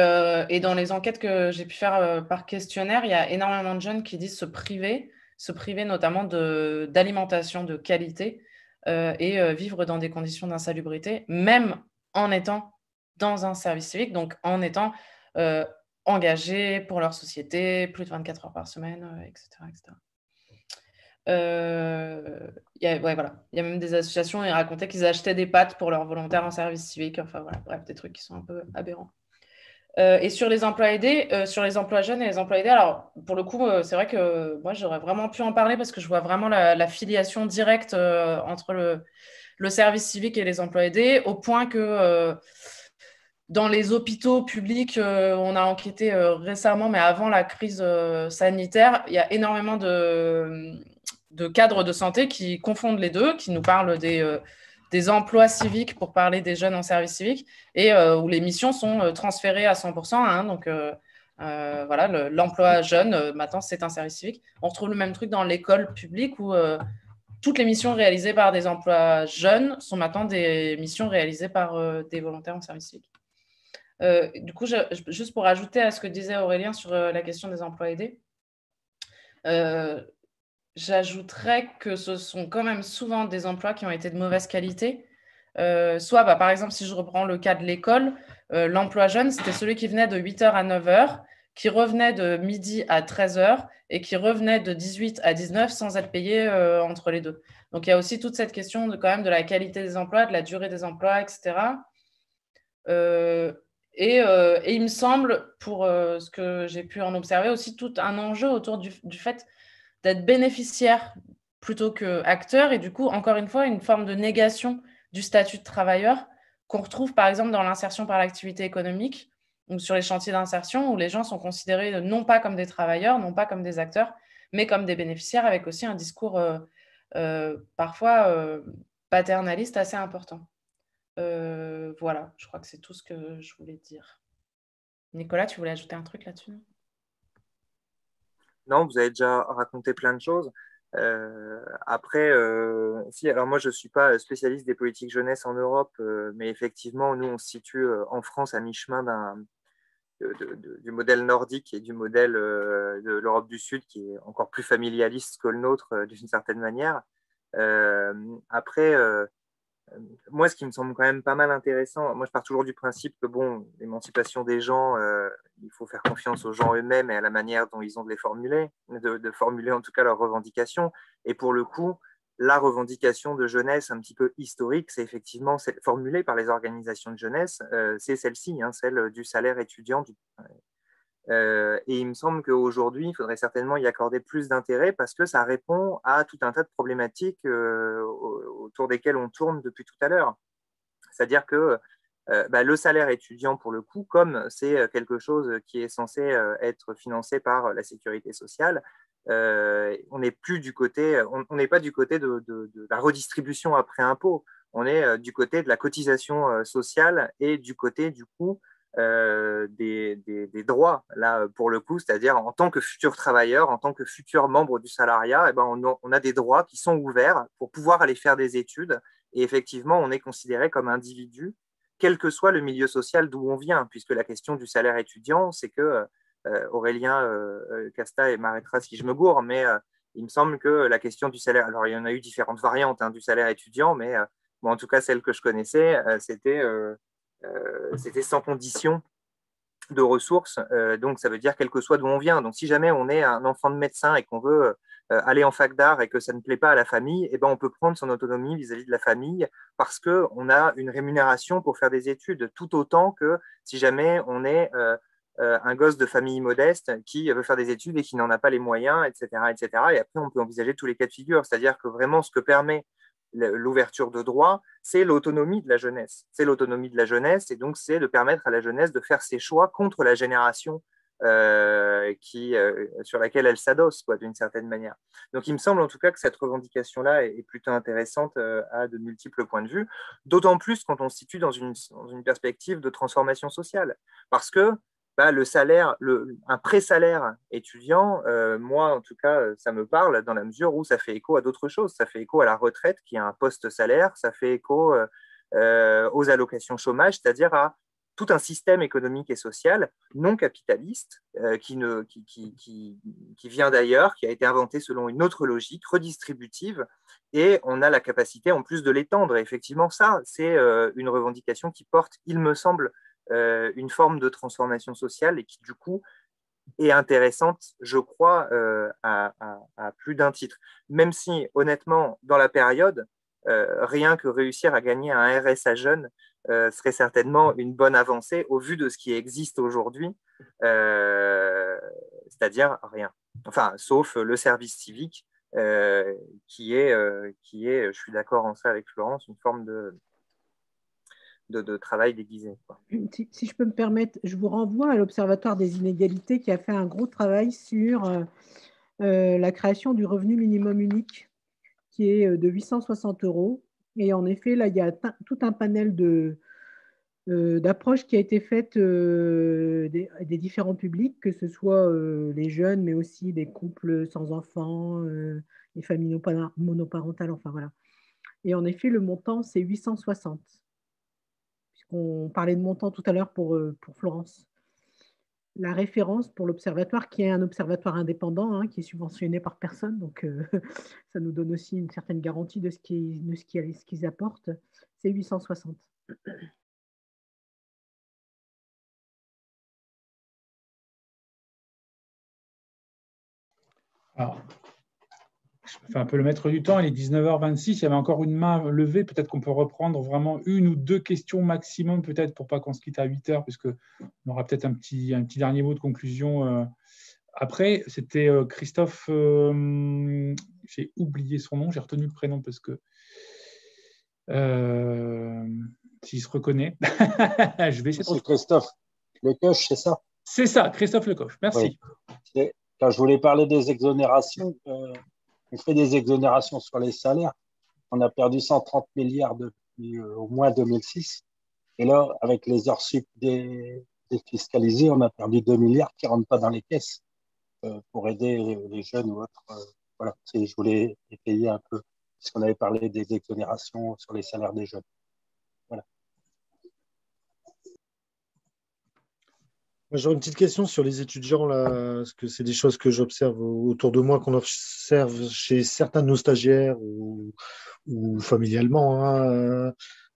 [SPEAKER 3] dans les enquêtes que j'ai pu faire par questionnaire, il y a énormément de jeunes qui disent se priver notamment d'alimentation de qualité et vivre dans des conditions d'insalubrité, même en étant dans un service civique, donc en étant engagés pour leur société, plus de 24 heures par semaine, etc. Voilà. Il y a même des associations qui racontaient qu'ils achetaient des pâtes pour leurs volontaires en service civique. Enfin, voilà, bref, des trucs qui sont un peu aberrants. Et sur les emplois aidés, sur les emplois jeunes et les emplois aidés, alors pour le coup, c'est vrai que moi, j'aurais vraiment pu en parler parce que je vois vraiment la filiation directe entre le service civique et les emplois aidés, au point que dans les hôpitaux publics, on a enquêté récemment, mais avant la crise sanitaire, il y a énormément de cadres de santé qui confondent les deux, qui nous parlent des emplois civiques pour parler des jeunes en service civique, et où les missions sont transférées à 100%. Hein, donc, voilà, l'emploi jeune, maintenant, c'est un service civique. On retrouve le même truc dans l'école publique où toutes les missions réalisées par des emplois jeunes sont maintenant des missions réalisées par des volontaires en service civique. Du coup, juste pour ajouter à ce que disait Aurélien sur la question des emplois aidés, j'ajouterais que ce sont quand même souvent des emplois qui ont été de mauvaise qualité. Soit, par exemple, si je reprends le cas de l'école, l'emploi jeune, c'était celui qui venait de 8h à 9h, qui revenait de midi à 13h et qui revenait de 18 à 19 sans être payé entre les deux. Donc, il y a aussi toute cette question quand même de la qualité des emplois, de la durée des emplois, etc. Et il me semble, pour ce que j'ai pu en observer, aussi tout un enjeu autour du fait d'être bénéficiaire plutôt qu'acteur, et du coup, encore une fois, une forme de négation du statut de travailleur qu'on retrouve par exemple dans l'insertion par l'activité économique, ou sur les chantiers d'insertion, où les gens sont considérés non pas comme des travailleurs, non pas comme des acteurs, mais comme des bénéficiaires, avec aussi un discours parfois paternaliste assez important. Voilà, je crois que c'est tout ce que je voulais dire. Nicolas, tu voulais ajouter un truc là-dessus?
[SPEAKER 1] Non, vous avez déjà raconté plein de choses. Après, si, alors moi je ne suis pas spécialiste des politiques jeunesse en Europe, mais effectivement, nous on se situe en France à mi-chemin du modèle nordique et du modèle de l'Europe du Sud qui est encore plus familialiste que le nôtre d'une certaine manière. Après, moi, ce qui me semble quand même pas mal intéressant, moi je pars toujours du principe que bon, l'émancipation des gens, il faut faire confiance aux gens eux-mêmes et à la manière dont ils ont de les formuler, de formuler en tout cas leurs revendications. Et pour le coup, la revendication de jeunesse un petit peu historique, c'est effectivement formulée par les organisations de jeunesse, c'est celle-ci, hein, celle du salaire étudiant. Et il me semble qu'aujourd'hui, il faudrait certainement y accorder plus d'intérêt parce que ça répond à tout un tas de problématiques autour desquelles on tourne depuis tout à l'heure. C'est-à-dire que le salaire étudiant, pour le coup, comme c'est quelque chose qui est censé être financé par la sécurité sociale, on n'est plus du côté, on n'est pas du côté de la redistribution après impôt. On est du côté de la cotisation sociale et du côté du coup des droits là pour le coup, c'est-à-dire en tant que futur travailleur, en tant que futur membre du salariat, eh ben, on a des droits qui sont ouverts pour pouvoir aller faire des études. Et effectivement, on est considéré comme individu, quel que soit le milieu social d'où on vient, puisque la question du salaire étudiant, c'est que Aurélien Casta et m'arrêtera si je me gourre, mais il me semble que la question du salaire, alors il y en a eu différentes variantes du salaire étudiant, mais bon, en tout cas celle que je connaissais, c'était sans condition de ressources, donc ça veut dire quel que soit d'où on vient. Donc si jamais on est un enfant de médecin et qu'on veut aller en fac d'art et que ça ne plaît pas à la famille, eh ben, on peut prendre son autonomie vis-à-vis de la famille parce qu'on a une rémunération pour faire des études, tout autant que si jamais on est un gosse de famille modeste qui veut faire des études et qui n'en a pas les moyens, etc., etc. Et après, on peut envisager tous les cas de figure. C'est-à-dire que vraiment, ce que permet l'ouverture de droit, c'est l'autonomie de la jeunesse. C'est l'autonomie de la jeunesse et donc c'est de permettre à la jeunesse de faire ses choix contre la génération sur laquelle elle s'adosse, d'une certaine manière. Donc il me semble en tout cas que cette revendication-là est plutôt intéressante à de multiples points de vue, d'autant plus quand on se situe dans une perspective de transformation sociale. Parce que le salaire, un pré-salaire étudiant, moi en tout cas, ça me parle dans la mesure où ça fait écho à d'autres choses. Ça fait écho à la retraite qui est un post-salaire, ça fait écho aux allocations chômage, c'est-à-dire à tout un système économique et social non capitaliste qui vient d'ailleurs, qui a été inventé selon une autre logique redistributive, et on a la capacité en plus de l'étendre. Et effectivement, ça, c'est une revendication qui porte, il me semble, une forme de transformation sociale et qui, du coup, est intéressante, je crois, à plus d'un titre. Même si, honnêtement, dans la période, rien que réussir à gagner un RSA jeune serait certainement une bonne avancée au vu de ce qui existe aujourd'hui, c'est-à-dire rien. Enfin, sauf le service civique, qui est, je suis d'accord en ça avec Florence, une forme de travail déguisé.
[SPEAKER 6] Si je peux me permettre, je vous renvoie à l'Observatoire des inégalités qui a fait un gros travail sur la création du revenu minimum unique qui est de 860 €. Et en effet, là, il y a tout un panel d'approches qui a été faite des différents publics, que ce soit les jeunes, mais aussi des couples sans enfants, les familles monoparentales, enfin voilà. Et en effet, le montant, c'est 860. On parlait de montant tout à l'heure pour Florence. La référence pour l'observatoire, qui est un observatoire indépendant, qui est subventionné par personne, donc ça nous donne aussi une certaine garantie de ce qu'ils apportent, c'est 860.
[SPEAKER 4] Alors, je fais un peu le maître du temps, il est 19h26, il y avait encore une main levée, peut-être qu'on peut reprendre vraiment une ou deux questions maximum, peut-être pour pas qu'on se quitte à 8h, puisqu'on aura peut-être un petit dernier mot de conclusion après. C'était Christophe, j'ai oublié son nom, j'ai retenu le prénom parce que s'il se reconnaît, je vais essayer de...
[SPEAKER 10] C'est Christophe Lecoche, c'est ça?
[SPEAKER 4] C'est ça, Christophe Lecoche, merci.
[SPEAKER 10] Oui. Quand je voulais parler des exonérations, on fait des exonérations sur les salaires. On a perdu 130 milliards depuis au moins 2006. Et là, avec les heures sup défiscalisées, on a perdu 2 milliards qui ne rentrent pas dans les caisses pour aider les jeunes ou autres. Voilà, je voulais étayer un peu, puisqu'on avait parlé des exonérations sur les salaires des jeunes. Voilà.
[SPEAKER 8] J'aurais une petite question sur les étudiants, là, parce que c'est des choses que j'observe autour de moi, qu'on observe chez certains de nos stagiaires ou familialement.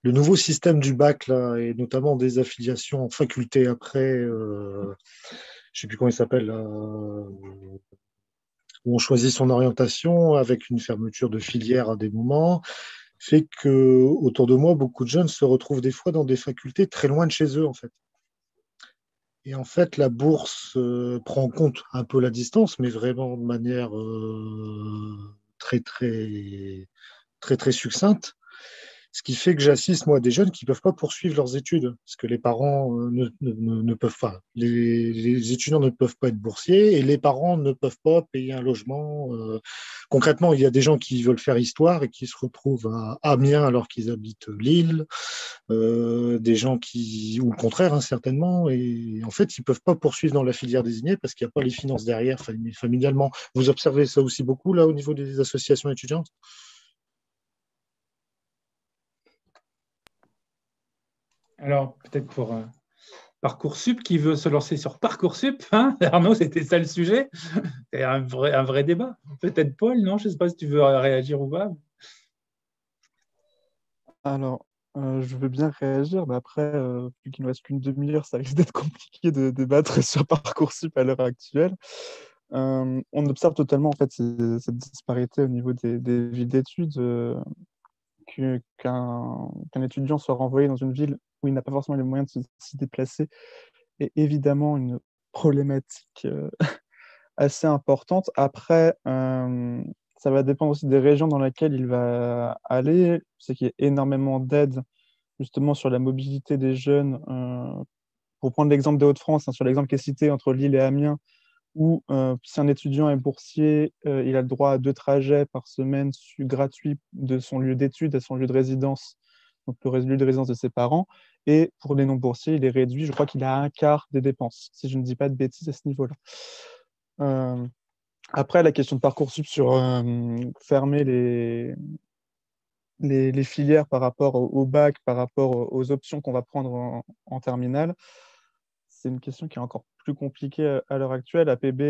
[SPEAKER 8] Le nouveau système du bac, là, et notamment des affiliations en faculté après, je ne sais plus comment il s'appelle, où on choisit son orientation avec une fermeture de filière à des moments, fait que autour de moi, beaucoup de jeunes se retrouvent des fois dans des facultés très loin de chez eux, en fait. Et en fait, la bourse prend en compte un peu la distance, mais vraiment de manière très, très, très, très succincte.
[SPEAKER 11] Ce qui fait que j'assiste, moi, à des jeunes qui ne peuvent pas poursuivre leurs études, parce que les parents ne peuvent pas. Les étudiants ne peuvent pas être boursiers et les parents ne peuvent pas payer un logement. Concrètement, il y a des gens qui veulent faire histoire et qui se retrouvent à Amiens alors qu'ils habitent Lille, des gens qui, ou le contraire, hein, certainement, et en fait, ils ne peuvent pas poursuivre dans la filière désignée parce qu'il n'y a pas les finances derrière familialement. Vous observez ça aussi beaucoup, là, au niveau des associations étudiantes?
[SPEAKER 4] Alors, peut-être pour Parcoursup, qui veut se lancer sur Parcoursup, hein Arnaud, c'était ça le sujet. C'est un vrai débat. Peut-être Paul, non? Je ne sais pas si tu veux réagir ou pas.
[SPEAKER 5] Alors, je veux bien réagir, mais après, vu qu'il ne reste qu'une demi-heure, ça risque d'être compliqué de débattre sur Parcoursup à l'heure actuelle. On observe totalement en fait, cette disparité au niveau des villes d'études, qu'un étudiant soit renvoyé dans une ville où il n'a pas forcément les moyens de s'y déplacer est évidemment une problématique assez importante. Après, ça va dépendre aussi des régions dans lesquelles il va aller. C'est qu'il y a énormément d'aides justement sur la mobilité des jeunes. Pour prendre l'exemple des Hauts-de-France, hein, sur l'exemple qui est cité entre Lille et Amiens, où si un étudiant est boursier, il a le droit à 2 trajets par semaine gratuits de son lieu d'études à son lieu de résidence, donc le lieu de résidence de ses parents. Et pour les non-boursiers, il est réduit, je crois qu'il a 1/4 des dépenses, si je ne dis pas de bêtises à ce niveau-là. Après, la question de Parcoursup sur fermer les filières par rapport au bac, par rapport aux options qu'on va prendre en terminale, c'est une question qui est encore plus compliquée à l'heure actuelle. APB,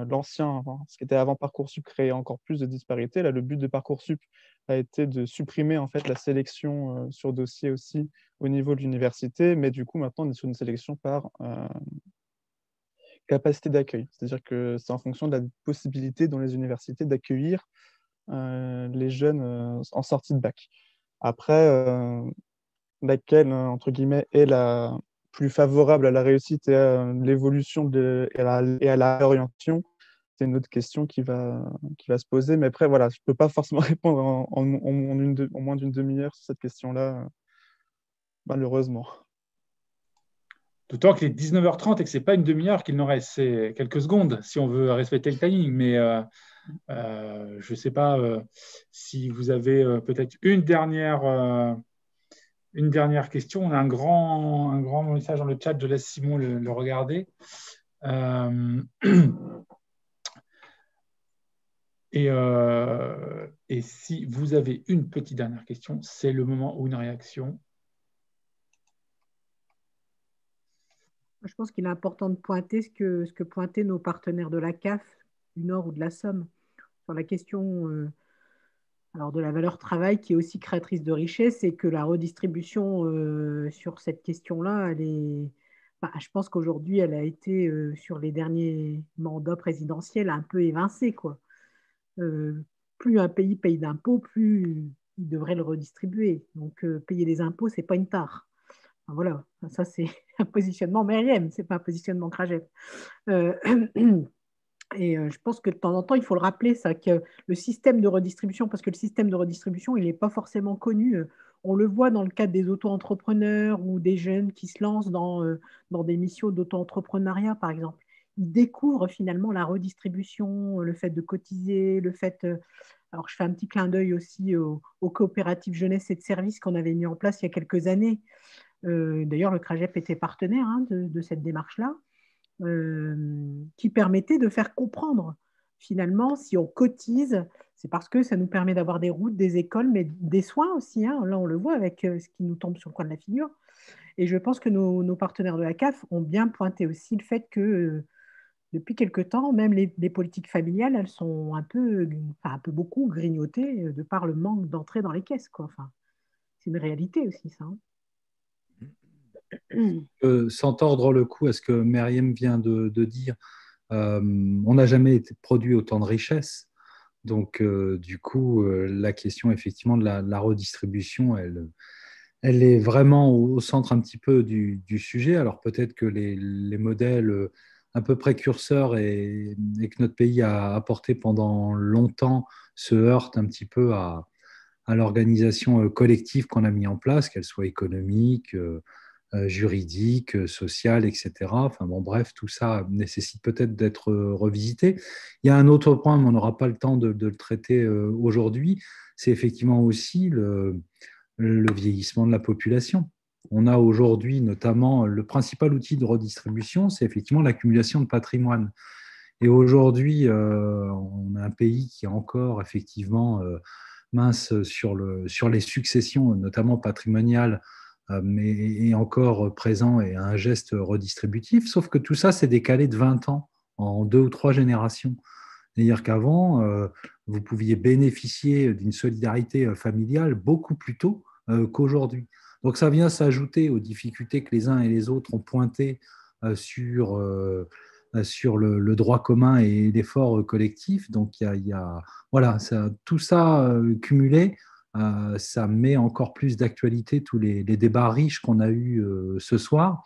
[SPEAKER 5] l'ancien, ce qui était avant Parcoursup, créait encore plus de disparités. Là, le but de Parcoursup a été de supprimer en fait la sélection sur dossier aussi au niveau de l'université, mais du coup, maintenant, on est sur une sélection par capacité d'accueil. C'est-à-dire que c'est en fonction de la possibilité dans les universités d'accueillir les jeunes en sortie de bac. Après, laquelle, entre guillemets, est la plus favorable à la réussite et à l'évolution et à la réorientation, c'est une autre question qui va se poser. Mais après, voilà, je ne peux pas forcément répondre en moins d'une demi-heure sur cette question-là, malheureusement.
[SPEAKER 4] D'autant qu'il est 19h30 et que ce n'est pas une demi-heure qu'il nous reste, c'est quelques secondes si on veut respecter le timing. Mais je ne sais pas si vous avez peut-être une dernière question. On a un grand message dans le chat. Je laisse Simon le regarder. Et si vous avez une petite dernière question, c'est le moment où une réaction.
[SPEAKER 6] Je pense qu'il est important de pointer ce que pointaient nos partenaires de la CAF, du Nord ou de la Somme, sur la question alors de la valeur travail qui est aussi créatrice de richesse, et que la redistribution sur cette question-là, je pense qu'aujourd'hui, elle a été, sur les derniers mandats présidentiels, un peu évincée, quoi. Plus un pays paye d'impôts, plus il devrait le redistribuer. Donc, payer des impôts, ce n'est pas une tare. Enfin, voilà, ça c'est un positionnement Meriem, ce n'est pas un positionnement Krajeb. Et je pense que de temps en temps, il faut le rappeler, ça, que le système de redistribution, parce que le système de redistribution, il n'est pas forcément connu. On le voit dans le cadre des auto-entrepreneurs ou des jeunes qui se lancent dans des missions d'auto-entrepreneuriat, par exemple. Ils découvrent finalement la redistribution, le fait de cotiser, le fait... alors, je fais un petit clin d'œil aussi aux coopératives jeunesse et de services qu'on avait mis en place il y a quelques années. D'ailleurs, le CRAGEP était partenaire de cette démarche-là. Qui permettait de faire comprendre, finalement, si on cotise, c'est parce que ça nous permet d'avoir des routes, des écoles, mais des soins aussi. Hein. Là, on le voit avec ce qui nous tombe sur le coin de la figure. Et je pense que nos partenaires de la CAF ont bien pointé aussi le fait que depuis quelque temps, même les politiques familiales, elles sont un peu beaucoup grignotées de par le manque d'entrée dans les caisses, quoi. Enfin, c'est une réalité aussi, ça. Hein.
[SPEAKER 9] Sans tordre le cou à ce que Meriem vient de dire, on n'a jamais été produit autant de richesses. Donc, du coup, la question effectivement de la redistribution, elle est vraiment au centre un petit peu du sujet. Alors, peut-être que les modèles un peu précurseurs et que notre pays a apporté pendant longtemps se heurtent un petit peu à à l'organisation collective qu'on a mis en place, qu'elle soit économique, juridique, sociale, etc. Enfin bon, bref, tout ça nécessite peut-être d'être revisité. Il y a un autre point, mais on n'aura pas le temps de le traiter aujourd'hui, c'est effectivement aussi le vieillissement de la population. On a aujourd'hui notamment le principal outil de redistribution, c'est effectivement l'accumulation de patrimoine. Et aujourd'hui, on a un pays qui est encore effectivement mince sur les successions, notamment patrimoniales, mais est encore présent et a un geste redistributif, sauf que tout ça s'est décalé de 20 ans en 2 ou 3 générations. C'est-à-dire qu'avant, vous pouviez bénéficier d'une solidarité familiale beaucoup plus tôt qu'aujourd'hui. Donc ça vient s'ajouter aux difficultés que les uns et les autres ont pointées sur le droit commun et l'effort collectif. Donc voilà, tout ça cumulé, ça met encore plus d'actualité tous les débats riches qu'on a eus ce soir.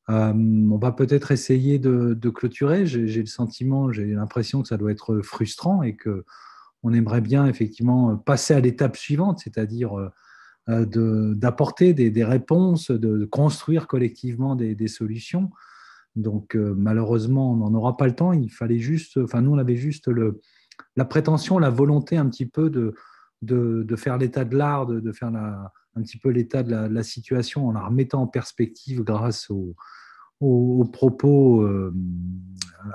[SPEAKER 9] On va peut-être essayer de clôturer. J'ai le sentiment, j'ai l'impression que ça doit être frustrant et qu'on aimerait bien effectivement passer à l'étape suivante, c'est-à-dire d'apporter des réponses, de construire collectivement des solutions. Donc malheureusement, on n'en aura pas le temps. Il fallait juste, enfin nous on avait juste la prétention, la volonté un petit peu de faire l'état de l'art, de faire un petit peu l'état de la situation en la remettant en perspective grâce aux propos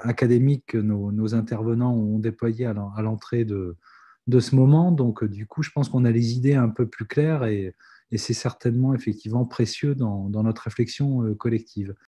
[SPEAKER 9] académiques que nos intervenants ont déployés à l'entrée de ce moment. Donc, du coup, je pense qu'on a les idées un peu plus claires et c'est certainement effectivement précieux dans notre réflexion collective.